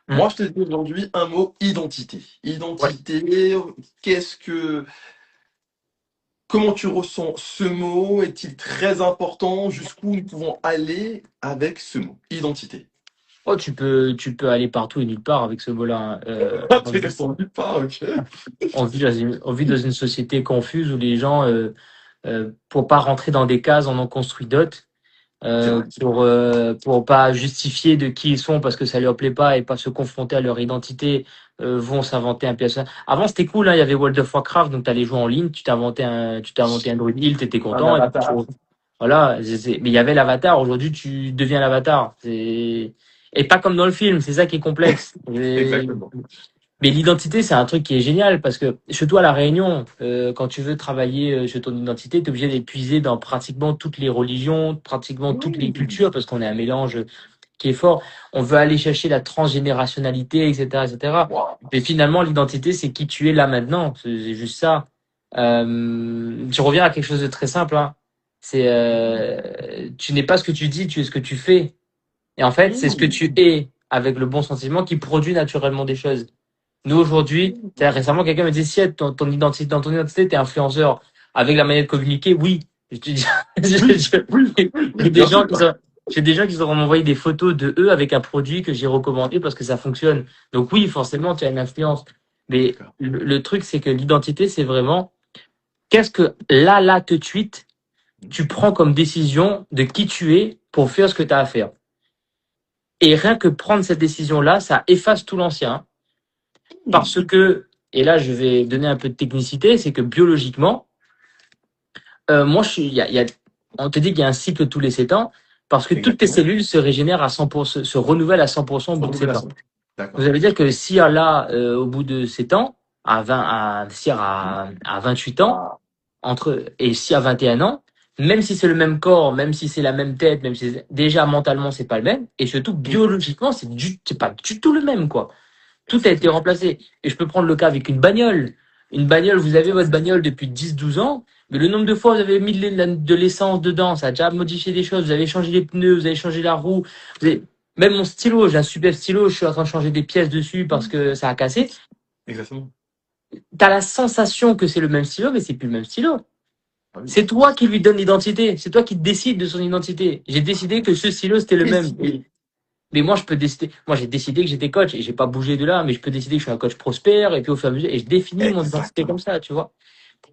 Hmm. Moi, je te dis aujourd'hui un mot identité. Ouais. Identité, qu'est-ce que, comment tu ressens ce mot? Est-il très important? Jusqu'où nous pouvons aller avec ce mot? Identité. Oh, tu peux aller partout et nulle part avec ce mot-là, hein. Intéressant, pas, ok. On vit dans une société confuse où les gens, pour pas rentrer dans des cases, en ont construit d'autres. C'est vrai. Pour pas justifier de qui ils sont parce que ça leur plaît pas et pas se confronter à leur identité, vont s'inventer un personnage. Avant c'était cool, hein, il y avait World of Warcraft, donc t'allais jouer en ligne, tu t'es inventé un druide, t'étais Un content. Et puis, avatar. voilà, mais il y avait l'avatar. Aujourd'hui, tu deviens l'avatar. Et pas comme dans le film. C'est ça qui est complexe. Exactement. Mais l'identité, c'est un truc qui est génial parce que, surtout à La Réunion, quand tu veux travailler sur ton identité, tu es obligé d'épuiser dans pratiquement toutes les religions, pratiquement toutes les cultures, parce qu'on est un mélange qui est fort. On veut aller chercher la transgénérationnalité, etc., etc. Wow. Mais finalement, l'identité, c'est qui tu es là maintenant. C'est juste ça. Je reviens à quelque chose de très simple, hein. Tu n'es pas ce que tu dis, tu es ce que tu fais. Et en fait, c'est ce que tu es avec le bon sentiment qui produit naturellement des choses. Nous, aujourd'hui, récemment, quelqu'un me disait, si ton identité, dans ton identité, t'es influenceur avec la manière de communiquer, oui. Je te dis, Oui, oui, oui, j'ai des bien gens sûr. qui sauront m'envoyer des photos de eux avec un produit que j'ai recommandé parce que ça fonctionne. Donc oui, forcément, tu as une influence. Mais D'accord. le truc, c'est que l'identité, c'est vraiment, qu'est-ce que là, tout de suite, tu prends comme décision de qui tu es pour faire ce que tu as à faire. Et rien que prendre cette décision-là, ça efface tout l'ancien. Parce que, et là je vais donner un peu de technicité, c'est que biologiquement, moi on te dit qu'il y a un cycle tous les 7 ans, parce que toutes tes Exactement. cellules se régénèrent à 100%, se renouvellent à 100% au bout de 7 ans. Formulation. Donc D'accord. ça veut dire que si là, au bout de 7 ans, si à 28 ans, et si à 21 ans, même si c'est le même corps, même si c'est la même tête, même si déjà mentalement c'est pas le même, et surtout biologiquement c'est pas du tout le même, quoi. Tout a été Exactement. remplacé. Et je peux prendre le cas avec une bagnole. Une bagnole, vous avez votre bagnole depuis 10, 12 ans, mais le nombre de fois où vous avez mis de l'essence dedans, ça a déjà modifié des choses, vous avez changé les pneus, vous avez changé la roue, même mon stylo, j'ai un super stylo, je suis en train de changer des pièces dessus parce que ça a cassé. Exactement. T'as la sensation que c'est le même stylo, mais c'est plus le même stylo. Ah oui. C'est toi qui lui donne l'identité, c'est toi qui décides de son identité. J'ai décidé que ce stylo c'était le même. Décidé. Mais moi, je peux décider. Moi, j'ai décidé que j'étais coach et j'ai pas bougé de là, mais je peux décider que je suis un coach prospère et puis au fur et à mesure, et je définis mon identité comme Exactement. ça, tu vois.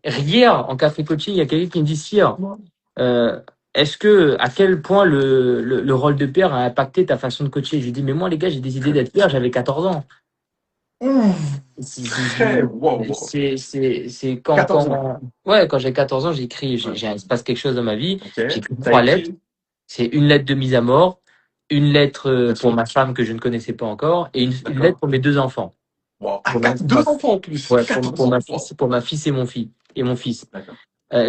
Hier, en café coaching, il y a quelqu'un qui me dit, Sire, euh, à quel point le rôle de père a impacté ta façon de coacher? Je lui dis, mais moi, les gars, j'ai décidé d'être père, j'avais 14 ans. Ouh, C'est très wow, wow. quand, 14 ans. ouais, quand j'ai 14 ans, Ouais. il se passe quelque chose dans ma vie. Ok. J'ai écrit T'as 3 lettres. écrit. C'est une lettre de mise à mort, une lettre Bien pour sûr. ma femme que je ne connaissais pas encore, et une lettre D'accord. pour mes 2 enfants. Wow. Ah, Pour ma, deux enfants en plus. ouais, 14 ans. Wow. pour ma fille et mon fils. D'accord.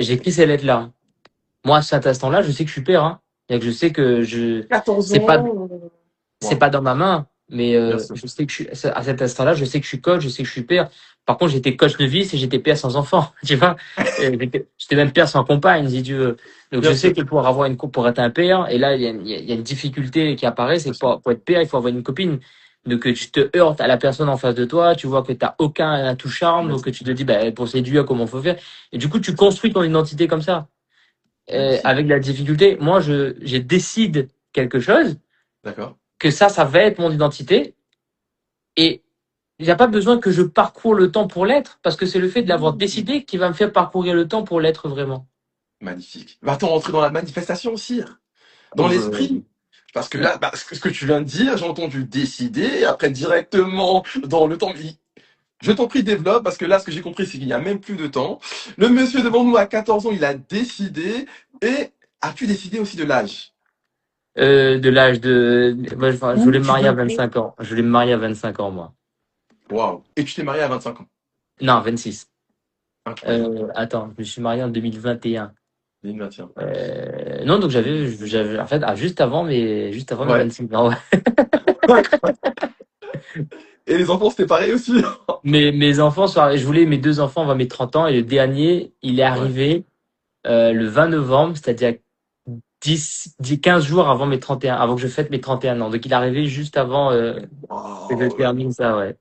J'ai écrit ces lettres-là. Moi, à cet instant-là, je sais que je suis père, hein. Et que je sais que 14 c'est pas, ans. c'est Wow. pas dans ma main, Mais Bien sûr. je sais que à cet instant-là, je sais que je suis coach, je sais que je suis père. Par contre, j'étais coach novice et j'étais père sans enfant, tu vois. J'étais même père sans compagne, si tu veux. Donc, Bien je sais sûr. que pour être un père, et là, il y a une difficulté qui apparaît, c'est Bien que sûr. pour être père, il faut avoir une copine. Donc, tu te heurtes à la personne en face de toi, tu vois que t'as aucun atout charme, Bien donc sûr. tu te dis, bah, pour séduire, comment faut faire. Et du coup, tu construis ton identité comme ça. Magnifique. Avec la difficulté, moi, je décide quelque chose, D'accord. que ça va être mon identité, et il n'y a pas besoin que je parcours le temps pour l'être, parce que c'est le fait de l'avoir Mmh. décidé qui va me faire parcourir le temps pour l'être vraiment. Magnifique. Va-t-on rentrer dans la manifestation aussi, dans Oh, l'esprit? Parce que là, bah, ce que tu viens de dire, j'ai entendu décider, après directement dans le temps. Je t'en prie, développe, parce que là, ce que j'ai compris, c'est qu'il n'y a même plus de temps. Le monsieur devant nous, à 14 ans, il a décidé. Et as-tu décidé aussi de l'âge? de l'âge de... Moi, je Où voulais me tu marier à veux? 25 ans. Je voulais me marier à 25 ans, moi. Waouh. Et tu t'es marié à 25 ans. Non, 26. Incroyable. Attends, je me suis marié en 2021. Il maintient. Non, donc en fait, juste avant mes Ouais. 26 ans. Ouais. Et les enfants, c'était pareil aussi. Mes enfants je voulais mes deux enfants avant mes 30 ans, et le dernier, il est Ouais. arrivé le 20 novembre, c'est-à-dire 15 jours avant mes 31, avant que je fête mes 31 ans. Donc il est arrivé juste avant que je Waouh. termine ça, ouais. Et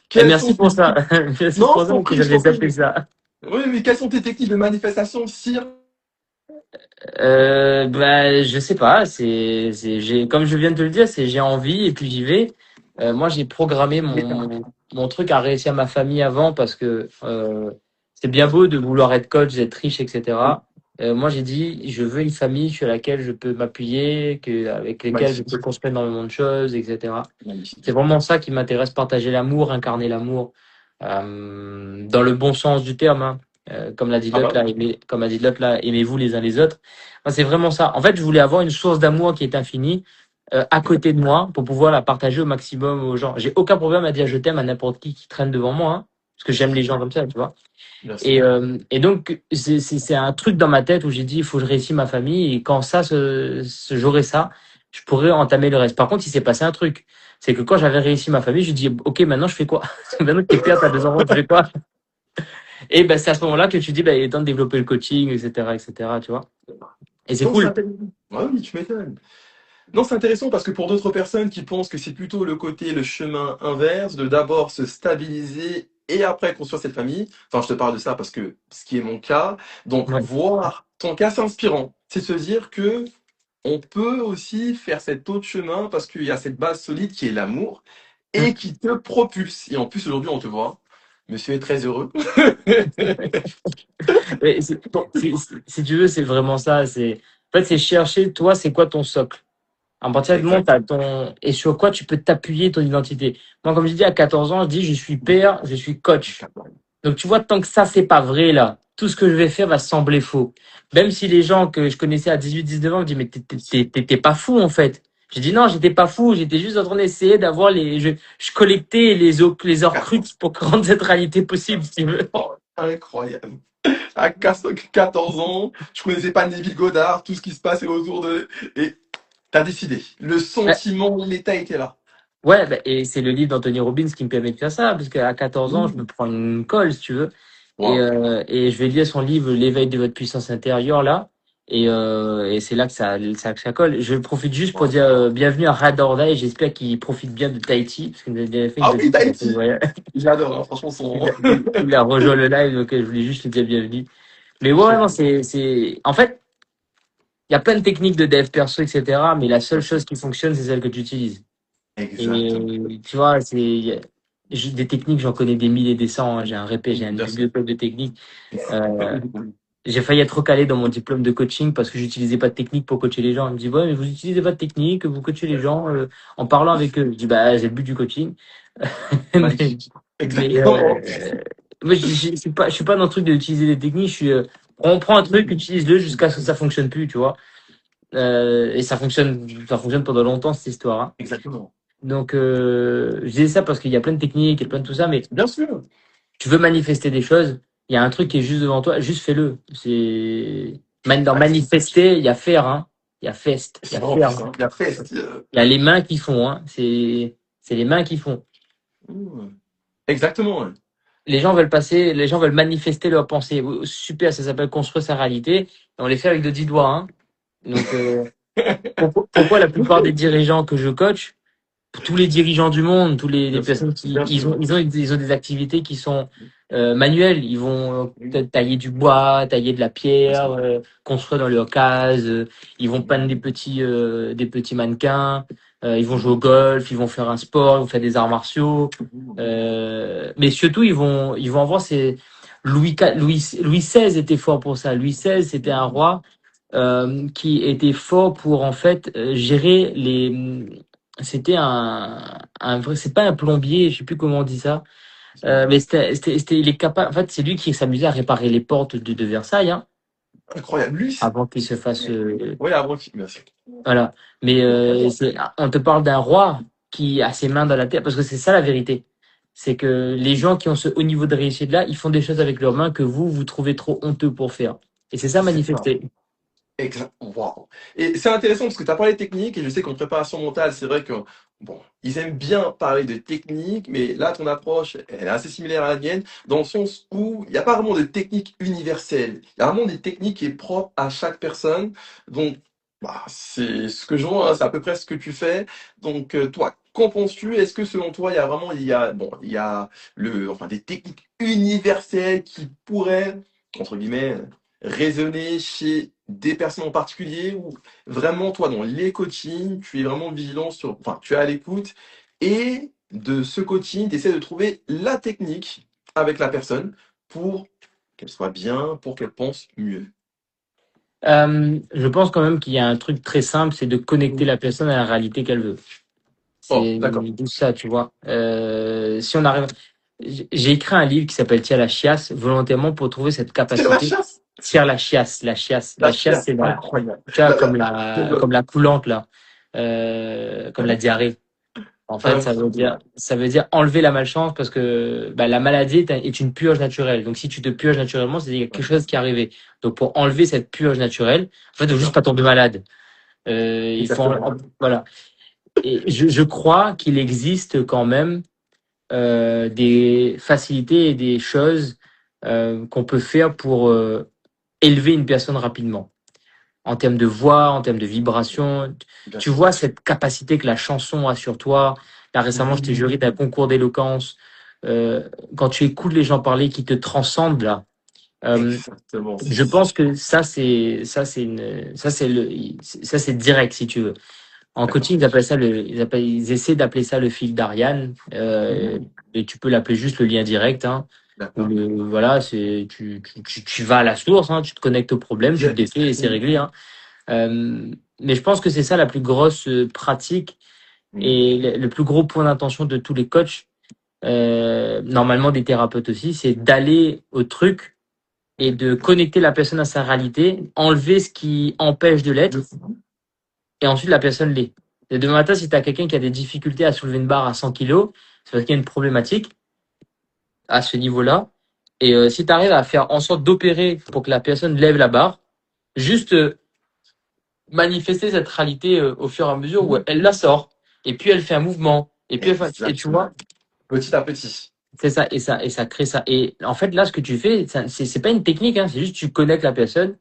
Quelles merci sont pour tes... ça. Merci Non, pour je ça, t'en que prie, je j'avais t'en prie. zappé ça. Oui, mais quelles sont tes techniques de manifestation, sire? Bah, je sais pas, comme je viens de te le dire, c'est j'ai envie et puis j'y vais. Moi, j'ai programmé mon truc à réussir ma famille avant, parce que c'est bien beau de vouloir être coach, d'être riche, etc. Moi, j'ai dit, je veux une famille sur laquelle je peux m'appuyer, avec lesquelles je Magnifique. peux construire énormément de choses, etc. C'est Magnifique. vraiment ça qui m'intéresse, partager l'amour, incarner l'amour, dans le bon sens du terme, hein. Comme l'a dit Ah l'autre bah là, oui. comme a dit l'autre là, aimez-vous les uns les autres. Moi, c'est vraiment ça. En fait, je voulais avoir une source d'amour qui est infinie à côté de moi pour pouvoir la partager au maximum aux gens. J'ai aucun problème à dire je t'aime à n'importe qui traîne devant moi, hein, parce que j'aime les gens comme ça, tu vois. Bien sûr. Et donc, c'est un truc dans ma tête où j'ai dit, il faut que je réussisse ma famille. Et quand j'aurai ça, je pourrai entamer le reste. Par contre, il s'est passé un truc. C'est que quand j'avais réussi ma famille, je dis, OK, maintenant, je fais quoi? Maintenant que t'es père, t'as deux enfants, tu fais quoi? Et ben, c'est à ce moment-là que tu dis, ben, il est temps de développer le coaching, etc., etc., tu vois. Et c'est Non, c'est cool. intéressant. Ah oui, tu m'étonnes. Non, c'est intéressant parce que pour d'autres personnes qui pensent que c'est plutôt le côté, le chemin inverse, de d'abord se stabiliser et après construire cette famille. Enfin, je te parle de ça parce que ce qui est mon cas. Donc, Ouais. voir ton cas, c'est inspirant. C'est se dire que on peut aussi faire cet autre chemin parce qu'il y a cette base solide qui est l'amour et Mm. qui te propulse. Et en plus, aujourd'hui, on te voit. Monsieur est très heureux. Mais Donc, si tu veux, c'est vraiment ça. En fait, c'est chercher, toi, c'est quoi ton socle? À partir du moment où exact. t'as et sur quoi tu peux t'appuyer ton identité. Moi, comme je dis, à 14 ans, je dis, je suis père, je suis coach. Donc, tu vois, tant que ça, c'est pas vrai, là, tout ce que je vais faire va sembler faux. Même si les gens que je connaissais à 18, 19 ans me disent, mais t'es pas fou, en fait. J'ai dit, non, j'étais pas fou, j'étais juste en train d'essayer d'avoir je collectais les Horcruxes pour rendre cette réalité possible, si tu veux. Oh, incroyable. À 14 ans, je connaissais pas Neville Goddard, tout ce qui se passait autour de... Et t'as décidé. Le sentiment, l'état était là. Ouais, bah, et c'est le livre d'Anthony Robbins qui me permet de faire ça, parce qu'à 14 ans, je me Mmh. prends une colle, si tu veux, Waouh. et je vais lire son livre L'éveil de votre puissance intérieure, là, et c'est là que ça colle. Je profite juste pour Waouh. dire bienvenue à Radorda, et j'espère qu'il profite bien de Tahiti, parce qu'il nous a déjà fait une Ah oui, petite Tahiti. ouais. J'adore, hein, franchement, son... Il a rejoint le live, donc je voulais juste lui dire bienvenue. Mais ouais, non, en fait, il y a plein de techniques de dev perso, etc., mais la seule Bien sûr. chose qui fonctionne, c'est celle que tu utilises. Exactement. Et tu vois, des techniques, j'en connais des milliers et des cents, hein. J'ai une Bien sûr. bibliothèque de techniques. Euh, j'ai failli être recalé dans mon diplôme de coaching parce que j'utilisais pas de technique pour coacher les gens. Ils me disent, ouais, mais vous utilisez pas de technique, vous coachez les gens en parlant avec eux. Je dis, bah, c'est le but du coaching. mais, Magnifique. mais Exactement. moi, je suis pas dans le truc d'utiliser des techniques. On prend un truc, utilise-le jusqu'à ce que ça fonctionne plus, tu vois. Et ça fonctionne pendant longtemps cette histoire, hein. Exactement. Donc, je disais ça parce qu'il y a plein de techniques et plein de tout ça, mais Bien sûr. tu veux manifester des choses, il y a un truc qui est juste devant toi, juste fais-le. Dans Acte. manifester, il y a faire, hein. Il y a fest, il y C'est a vrai en faire, plus, hein. hein. Il a fait, ça, Il y a les mains qui font, hein. C'est les mains qui font. Mmh. Exactement, ouais. Les gens veulent manifester leurs pensées. Super, ça s'appelle construire sa réalité. Et on les fait avec de 10 doigts, hein. Donc, pourquoi la plupart des dirigeants que je coach, tous les dirigeants du monde, les Bien sûr, personnes qui bien sûr. ils ont des activités qui sont manuelles. Ils vont peut-être tailler du bois, tailler de la Bien pierre, sûr. construire dans leur case. Ils vont peindre des petits mannequins. Ils vont jouer au golf. Ils vont faire un sport. Ils vont faire des arts martiaux. Mais surtout, ils vont avoir ces Louis XVI était fort pour ça. Louis XVI, c'était un roi qui était fort pour en fait gérer les. C'était un vrai, c'est pas un plombier, je sais plus comment on dit ça, mais il est capable. En fait, c'est lui qui s'amusait à réparer les portes de Versailles, hein, Incroyable. Lui, avant qu'il se fasse. oui, avant qu'il. Bien sûr. Voilà. Mais on te parle d'un roi qui a ses mains dans la terre, parce que c'est ça la vérité. C'est que les gens qui ont ce haut niveau de réussite là, ils font des choses avec leurs mains que vous trouvez trop honteux pour faire. Et c'est ça C'est ça. manifester. Wow. Et c'est intéressant parce que tu as parlé de technique et je sais qu'en préparation mentale, c'est vrai que bon, ils aiment bien parler de technique, mais là, ton approche, elle est assez similaire à la mienne, dans le sens où il n'y a pas vraiment de technique universelle. Il y a vraiment des techniques qui est propre à chaque personne. Donc, bah, c'est ce que je vois, hein, c'est à peu près ce que tu fais. Donc, toi, qu'en penses-tu? Est-ce que selon toi, il y a vraiment, bon, il y a enfin, des techniques universelles qui pourraient, entre guillemets, résonner chez des personnes en particulier ou vraiment toi dans les coachings, tu es vraiment vigilant sur, enfin tu es à l'écoute et de ce coaching, tu essaies de trouver la technique avec la personne pour qu'elle soit bien, pour qu'elle pense mieux. Je pense quand même qu'il y a un truc très simple, c'est de connecter la personne à la réalité qu'elle veut. Oh, C'est d'accord. tout ça, tu vois. Si on arrive, j'ai écrit un livre qui s'appelle Tiens la chiasse, volontairement pour trouver cette C'est la capacité. chasse, Tiens la chiasse, la chiasse, la la chiasse, chiasse, c'est la, incroyable. tu vois, Développe. comme la coulante là, comme la diarrhée. En fait, Incroyable. ça veut dire enlever la malchance parce que bah, la maladie est une purge naturelle. Donc, si tu te purges naturellement, c'est qu'il y a quelque chose qui est arrivé. Donc, pour enlever cette purge naturelle, en fait, il faut juste D'accord. pas tomber malade. Il faut, Exactement. voilà. Et je crois qu'il existe quand même des facilités et des choses qu'on peut faire pour élever une personne rapidement. En termes de voix, en termes de vibration. Bien Tu sûr. vois cette capacité que la chanson a sur toi. Là, récemment, je t'ai juré d'un concours d'éloquence. Quand tu écoutes les gens parler qui te transcendent, là, euh, Exactement, c'est je ça. pense que ça, c'est direct, si tu veux. En D'accord. coaching, ils essaient d'appeler ça le fil d'Ariane. Et tu peux l'appeler juste le lien direct, hein. Ou D'accord. voilà, tu vas à la source, hein, tu te connectes au problème, tu le défais et c'est réglé, hein. Mais je pense que c'est ça la plus grosse pratique et le plus gros point d'intention de tous les coachs, normalement des thérapeutes aussi, c'est d'aller au truc et de connecter la personne à sa réalité, enlever ce qui empêche de l'être, et ensuite la personne l'est. Et demain matin, si tu as quelqu'un qui a des difficultés à soulever une barre à 100 kilos, c'est parce qu'il y a une problématique à ce niveau-là. Et si tu arrives à faire en sorte d'opérer pour que la personne lève la barre, juste manifester cette réalité au fur et à mesure où elle la sort, et puis elle fait un mouvement, et puis et tu Exactement. vois, Petit à petit. c'est ça, et ça crée ça. Et en fait, là, ce que tu fais, c'est pas une technique, hein, c'est juste tu connectes la personne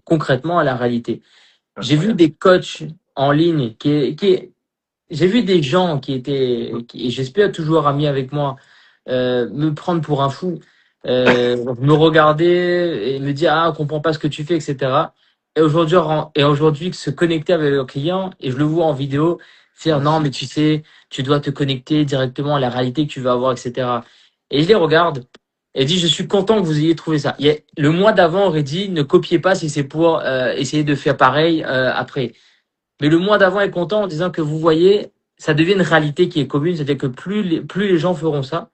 concrètement à la réalité. J'ai vu Incroyable. des coachs en ligne j'ai vu des gens et j'espère toujours amis avec moi, me prendre pour un fou, me regarder et me dire ah on comprend pas ce que tu fais, etc. Et aujourd'hui se connecter avec le client et je le vois en vidéo faire non mais tu sais tu dois te connecter directement à la réalité que tu vas avoir, etc. Et je les regarde et dis je suis content que vous ayez trouvé ça. Le mois d'avant on aurait dit ne copiez pas si c'est pour essayer de faire pareil après. Mais le mois d'avant est content en disant que vous voyez, ça devient une réalité qui est commune, c'est-à-dire que plus les gens feront ça,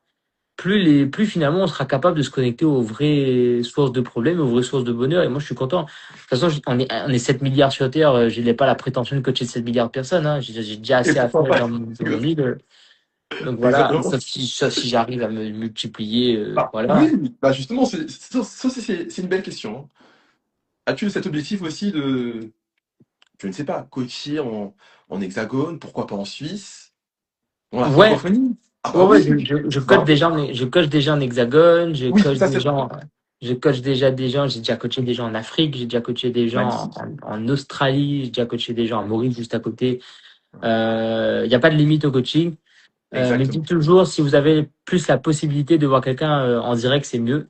plus finalement on sera capable de se connecter aux vraies sources de problèmes, aux vraies sources de bonheur. Et moi, je suis content. De toute façon, on est 7 milliards sur Terre. Je n'ai pas la prétention de coacher 7 milliards de personnes, hein. J'ai déjà Et assez à pourquoi faire pas? dans mon livre. Donc voilà, Exactement. sauf si j'arrive à me multiplier, Bah, voilà. oui, bah justement, c'est une belle question, hein. As-tu cet objectif aussi je ne sais pas, coacher en hexagone, pourquoi pas en Suisse? Dans la Ouais, francophonie? Ah ouais, bah ouais, oui. je coach Bah, déjà, je coach déjà en hexagone, oui, ça c'est vrai. je coach déjà des gens, j'ai déjà coaché des gens en Afrique, j'ai déjà coaché des gens Magnifique. en Australie, j'ai déjà coaché des gens à Maurice, juste à côté. Il n'y a pas de limite au coaching. Mais je dis Exactement. toujours, si vous avez plus la possibilité de voir quelqu'un en direct, c'est mieux.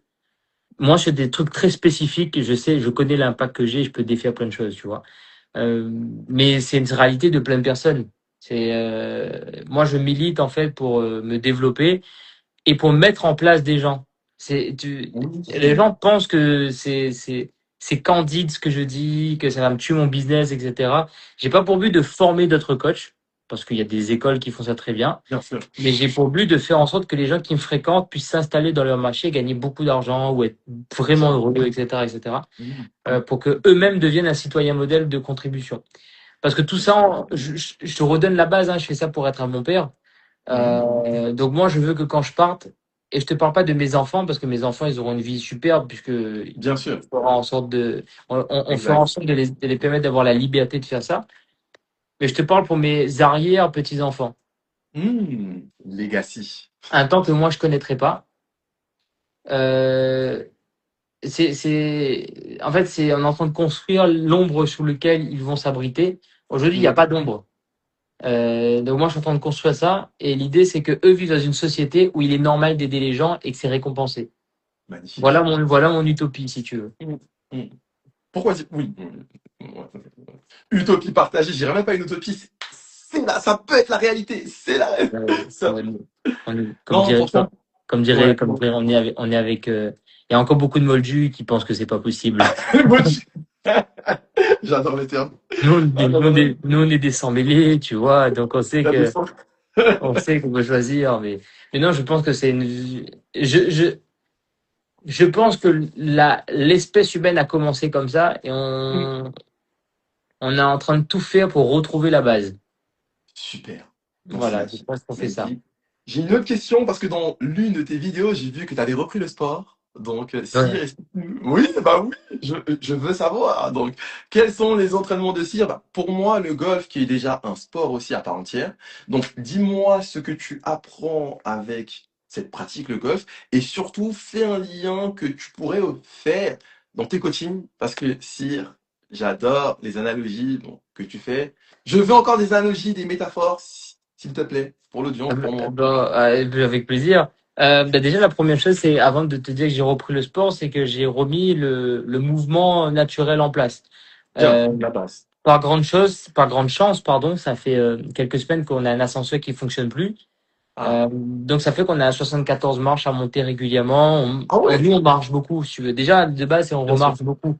Moi, je fais des trucs très spécifiques, je sais, je connais l'impact que j'ai, je peux défier plein de choses, tu vois. Euh, mais c'est une réalité de plein de personnes. Moi, je milite en fait pour me développer et pour mettre en place des gens. Les Oui. gens pensent que c'est candide ce que je dis, que ça va me tuer mon business, etc. J'ai pas pour but de former d'autres coachs parce qu'il y a des écoles qui font ça très bien, Bien sûr. mais j'ai pour but de faire en sorte que les gens qui me fréquentent puissent s'installer dans leur marché, gagner beaucoup d'argent ou être vraiment J'adore. heureux, etc., etc. Mhm. Pour que eux-mêmes deviennent un citoyen modèle de contribution. Parce que tout ça, je te redonne la base, hein, je fais ça pour être un bon père. Mhm. Donc moi, je veux que quand je parte, et je te parle pas de mes enfants, parce que mes enfants, ils auront une vie superbe, puisque Bien sûr. on fera en Exact. sorte de les permettre d'avoir la liberté de faire ça. Mais je te parle pour mes arrière petits-enfants. Legacy. Un temps que moi, je connaîtrai pas. Euh, en fait, c'est on est en train de construire l'ombre sous lequel ils vont s'abriter. Aujourd'hui, il n'y a Mhm. pas d'ombre. Donc moi, je suis en train de construire ça, et l'idée, c'est que eux vivent dans une société où il est normal d'aider les gens et que c'est récompensé. Magnifique. Voilà mon utopie, si tu veux. Mhm. Mhm. Pourquoi dire oui? Utopie partagée, je dirais même pas une utopie. C'est là, ça peut être la réalité. C'est là. Ça. Ouais, Non, franchement. Ouais. comme dirait, on est avec, il y a encore beaucoup de moldus qui pensent que c'est pas possible. Emoji. J'adore les termes. Ah, j'adore. Nous, on est des sans-mêlés, tu vois, donc La descente. on sait qu'on peut choisir, mais non, je pense que je pense que l'espèce humaine a commencé comme ça et on est en train de tout faire pour retrouver la base. Super. Merci, Voilà, je Naki. pense qu'on fait ça. Magnifique. J'ai une autre question parce que dans l'une de tes vidéos, j'ai vu que tu avais repris le sport. Donc, Ouais. Cyr, oui, bah oui, je veux savoir. Donc, quels sont les entraînements de Cyr? Bah, pour moi, le golf, qui est déjà un sport aussi à part entière. Donc, dis-moi ce que tu apprends avec cette pratique, le golf, et surtout, fais un lien que tu pourrais faire dans tes coachings, parce que Cyr, j'adore les analogies bon, que tu fais. Je veux encore des analogies, des métaphores, s'il te plaît, pour l'audience, pour moi. Avec plaisir. Déjà, la première chose, c'est avant de te dire que j'ai repris le sport, c'est que j'ai remis le mouvement naturel en place. Bien, Euh, la base. Par grande chance, pardon, ça fait quelques semaines qu'on a un ascenseur qui fonctionne plus. Ah, Donc ça fait qu'on a 74 marches à monter régulièrement. ah ouais, Nous, on marche beaucoup, si tu veux. Déjà, de base, on bien sûr. remarche beaucoup.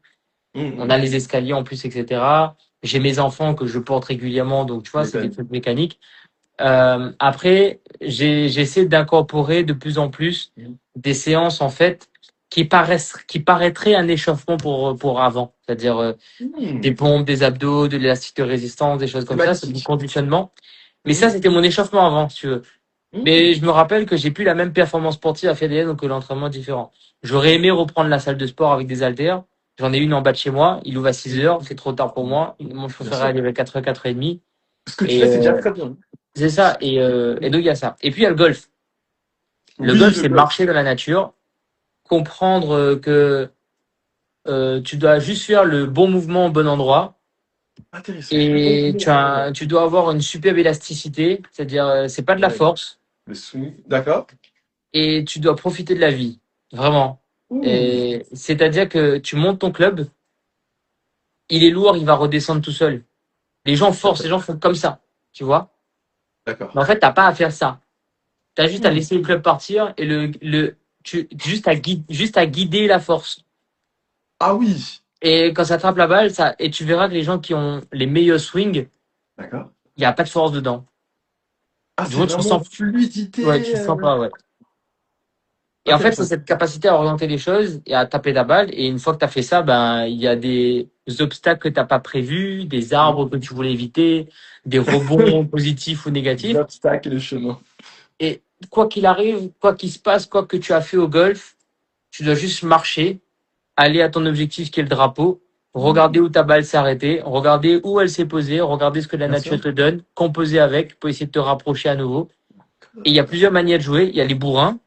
On a Mhm. les escaliers en plus, etc. J'ai mes enfants que je porte régulièrement, donc tu Tu vois, c'est des m'étonnes. trucs mécaniques. Après, j'essaie d'incorporer de plus en plus des séances en fait qui paraîtraient un échauffement pour avant, c'est-à-dire des Mhm. pompes, des abdos, de l'élastique de résistance, des choses C'est comme ça, c'est du magnifique. conditionnement. Mais ça, Mhm. c'était mon échauffement avant, si tu veux. Mais Mhm. je me rappelle que j'ai plus la même performance sportive à faire des donc que l'entraînement est différent. J'aurais aimé reprendre la salle de sport avec des haltères. J'en ai une en bas de chez moi. Il ouvre à 6 heures. C'est trop tard pour moi. Moi, je Bien préférerais sûr. aller à 4 heures, 4h30. Ce que tu Et fais, c'est déjà très bien. c'est ça. Et donc, il y a ça. Et puis, il y a le golf. Le Oui, golf, le c'est golf. marcher dans la nature, comprendre que tu dois juste faire le bon mouvement au bon endroit. Intéressant. Le bon Et moment, bon endroit. tu dois avoir une superbe élasticité. C'est-à-dire, c'est pas de la Ouais. force. Le swing. D'accord. Et tu dois profiter de la vie. Vraiment. Ouh. Et c'est-à-dire que tu montes ton club, il est lourd, il va redescendre tout seul. Les gens forcent, les D'accord. gens font comme ça, tu vois. D'accord. Mais en fait, t'as pas à faire ça. T'as juste à Hmm. laisser le club partir et juste à guider la force. Ah oui. Et quand ça attrape la balle, et tu verras que les gens qui ont les meilleurs swings, D'accord. il n'y a pas de force dedans. Ah, Du c'est coup, tu vraiment sens, ouais, fluidité. tu sens pas, ouais. Et en fait, c'est Intéressant. cette capacité à orienter les choses et à taper la balle. Et une fois que tu as fait ça, ben, il y a des obstacles que tu n'as pas prévus, des arbres que tu voulais éviter, des rebonds positifs ou négatifs. L'obstacle et le chemin. Et quoi qu'il arrive, quoi qu'il se passe, quoi que tu as fait au golf, tu dois juste marcher, aller à ton objectif qui est le drapeau, regarder Hmm. où ta balle s'est arrêtée, regarder où elle s'est posée, regarder ce que la Bien nature sûr. te donne, composer avec pour essayer de te rapprocher à nouveau. Et il y a plusieurs manières de jouer. Il y a les bourrins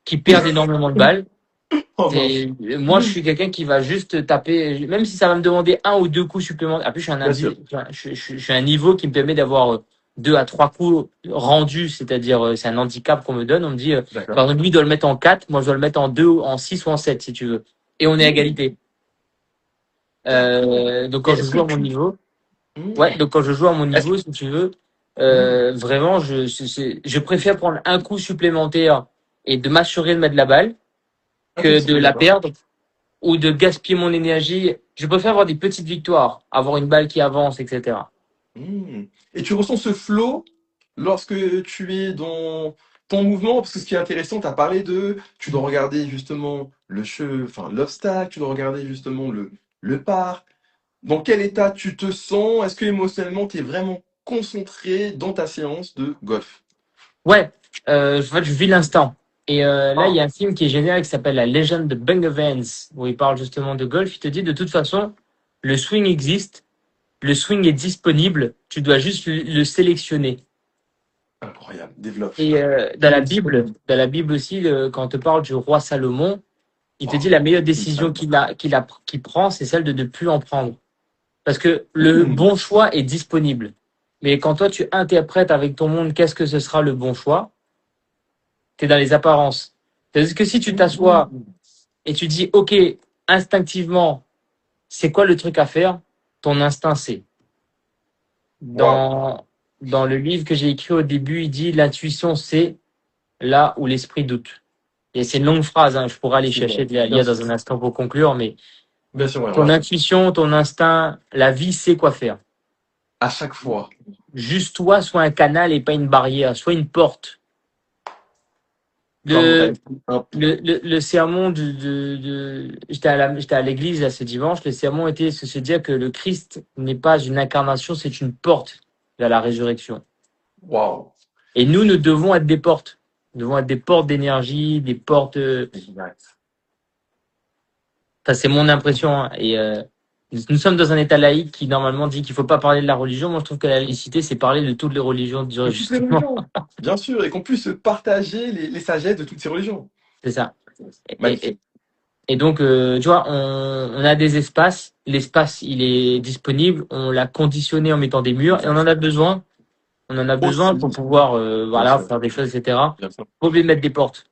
qui perdent énormément de balles. Oh mince. Moi, je suis quelqu'un qui va juste taper, même si ça va me demander un ou deux coups supplémentaires. Après, Bien sûr. je suis un niveau qui me permet d'avoir deux à trois coups rendus, c'est-à-dire c'est un handicap qu'on me donne. On me dit, par D'accord. exemple, lui il doit le mettre en 4, moi je dois le mettre en 2, en 6 ou en 7 si tu veux. Et on est à Hmm, égalité. d'accord. Donc Et quand je est-ce que joue à mon tu... niveau, Hmm, ouais, donc quand je joue à mon est-ce... niveau, si tu veux, hmm, vraiment, je préfère prendre un coup supplémentaire et de m'assurer de mettre la balle que de impossible, la d'accord. perdre ou de gaspiller mon énergie. Je préfère avoir des petites victoires, avoir une balle qui avance, etc. Hmm. Et tu ressens ce flow lorsque tu es dans ton mouvement, parce que ce qui est intéressant, tu as parlé de, tu dois regarder justement enfin l'obstacle, tu dois regarder justement le par. Dans quel état tu te sens? Est-ce que émotionnellement, tu es vraiment concentré dans ta séance de golf? Ouais, en fait, je vis l'instant. Et là, il y Ah, a un film qui est génial qui s'appelle La légende de Bang Vance, où il parle justement de golf. Il te dit de toute façon, le swing existe, le swing est disponible, tu dois juste le sélectionner. incroyable, développe. Et dans la Bible aussi, quand on te parle du roi Salomon, il te dit Waouh, la meilleure une décision salle. qu'il prend, c'est celle de ne plus en prendre. Parce que le Hmm. bon choix est disponible. Mais quand toi, tu interprètes avec ton monde qu'est-ce que ce sera le bon choix, tu es dans les apparences. C'est-à-dire que si tu t'assois Hmm. et tu dis, OK, instinctivement, c'est quoi le truc à faire? Ton instinct sait. Waouh. Dans, dans le livre que j'ai écrit au début, il dit, l'intuition c'est là où l'esprit doute. Et c'est une longue phrase, hein, je pourrais aller C'est chercher bon. de la Bien lire sûr. dans un instant pour conclure, mais Bien sûr, ouais, on ton va faire. intuition, ton instinct, la vie sait quoi faire. À chaque fois. Juste toi, sois un canal et pas une barrière, soit une porte. Comme Le, avec un... le sermon j'étais à l'église là, ce dimanche, le sermon était de se dire que le Christ n'est pas une incarnation, c'est une porte vers la résurrection. Waouh. Et nous devons être des portes. Nous devons être des portes d'énergie, des portes. Exact. Ça, c'est mon impression, hein. Et nous sommes dans un État laïque qui normalement dit qu'il faut pas parler de la religion. Moi, je trouve que la laïcité, c'est parler de toutes les religions, De toutes les justement. religions. Bien sûr, et qu'on puisse partager les sagesses de toutes ces religions. C'est ça. Et, Magnifique. et, et donc, tu vois, on a des espaces. L'espace, il est disponible. On l'a conditionné en mettant des murs et on en Exact. a besoin. On en a besoin pour Aussi, pouvoir, bien voilà, sûr. faire des choses, etc. Bien sûr. Faut oublier de mettre des portes.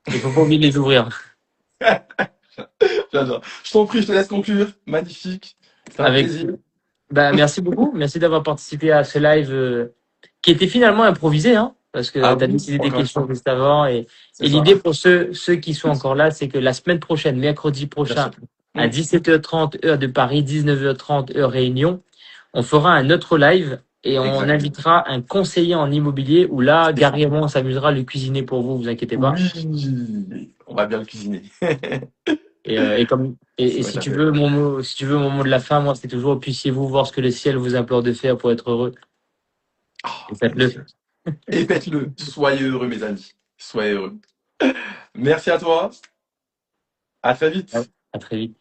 Il faut pas oublier de les ouvrir. J'adore. Je t'en prie, je te laisse conclure. Magnifique. C'est un Avec, plaisir. bah, merci beaucoup. Merci d'avoir participé à ce live qui était finalement improvisé, hein, parce que Ah tu as oui, décidé des encore une questions fois. juste avant. C'est Et ça. l'idée pour ceux qui sont encore là, c'est que la semaine prochaine, mercredi Bien prochain, sûr. à Hmm. 17h30 heure de Paris, 19h30 heure Réunion, on fera un autre live et on Exactement. invitera un conseiller en immobilier où là, Gary et moi, on s'amusera à le cuisiner pour vous, vous inquiétez pas. Oui, on va bien le cuisiner. Et Ça va être si la tu fête. veux si tu veux mon mot de la fin, moi, c'est toujours puissiez-vous voir ce que le ciel vous implore de faire pour être heureux. Et Oh, faites-le. magnifique. Et faites-le. Soyez heureux, mes amis. Soyez heureux. Merci à toi. À très Ouais, vite. à très vite.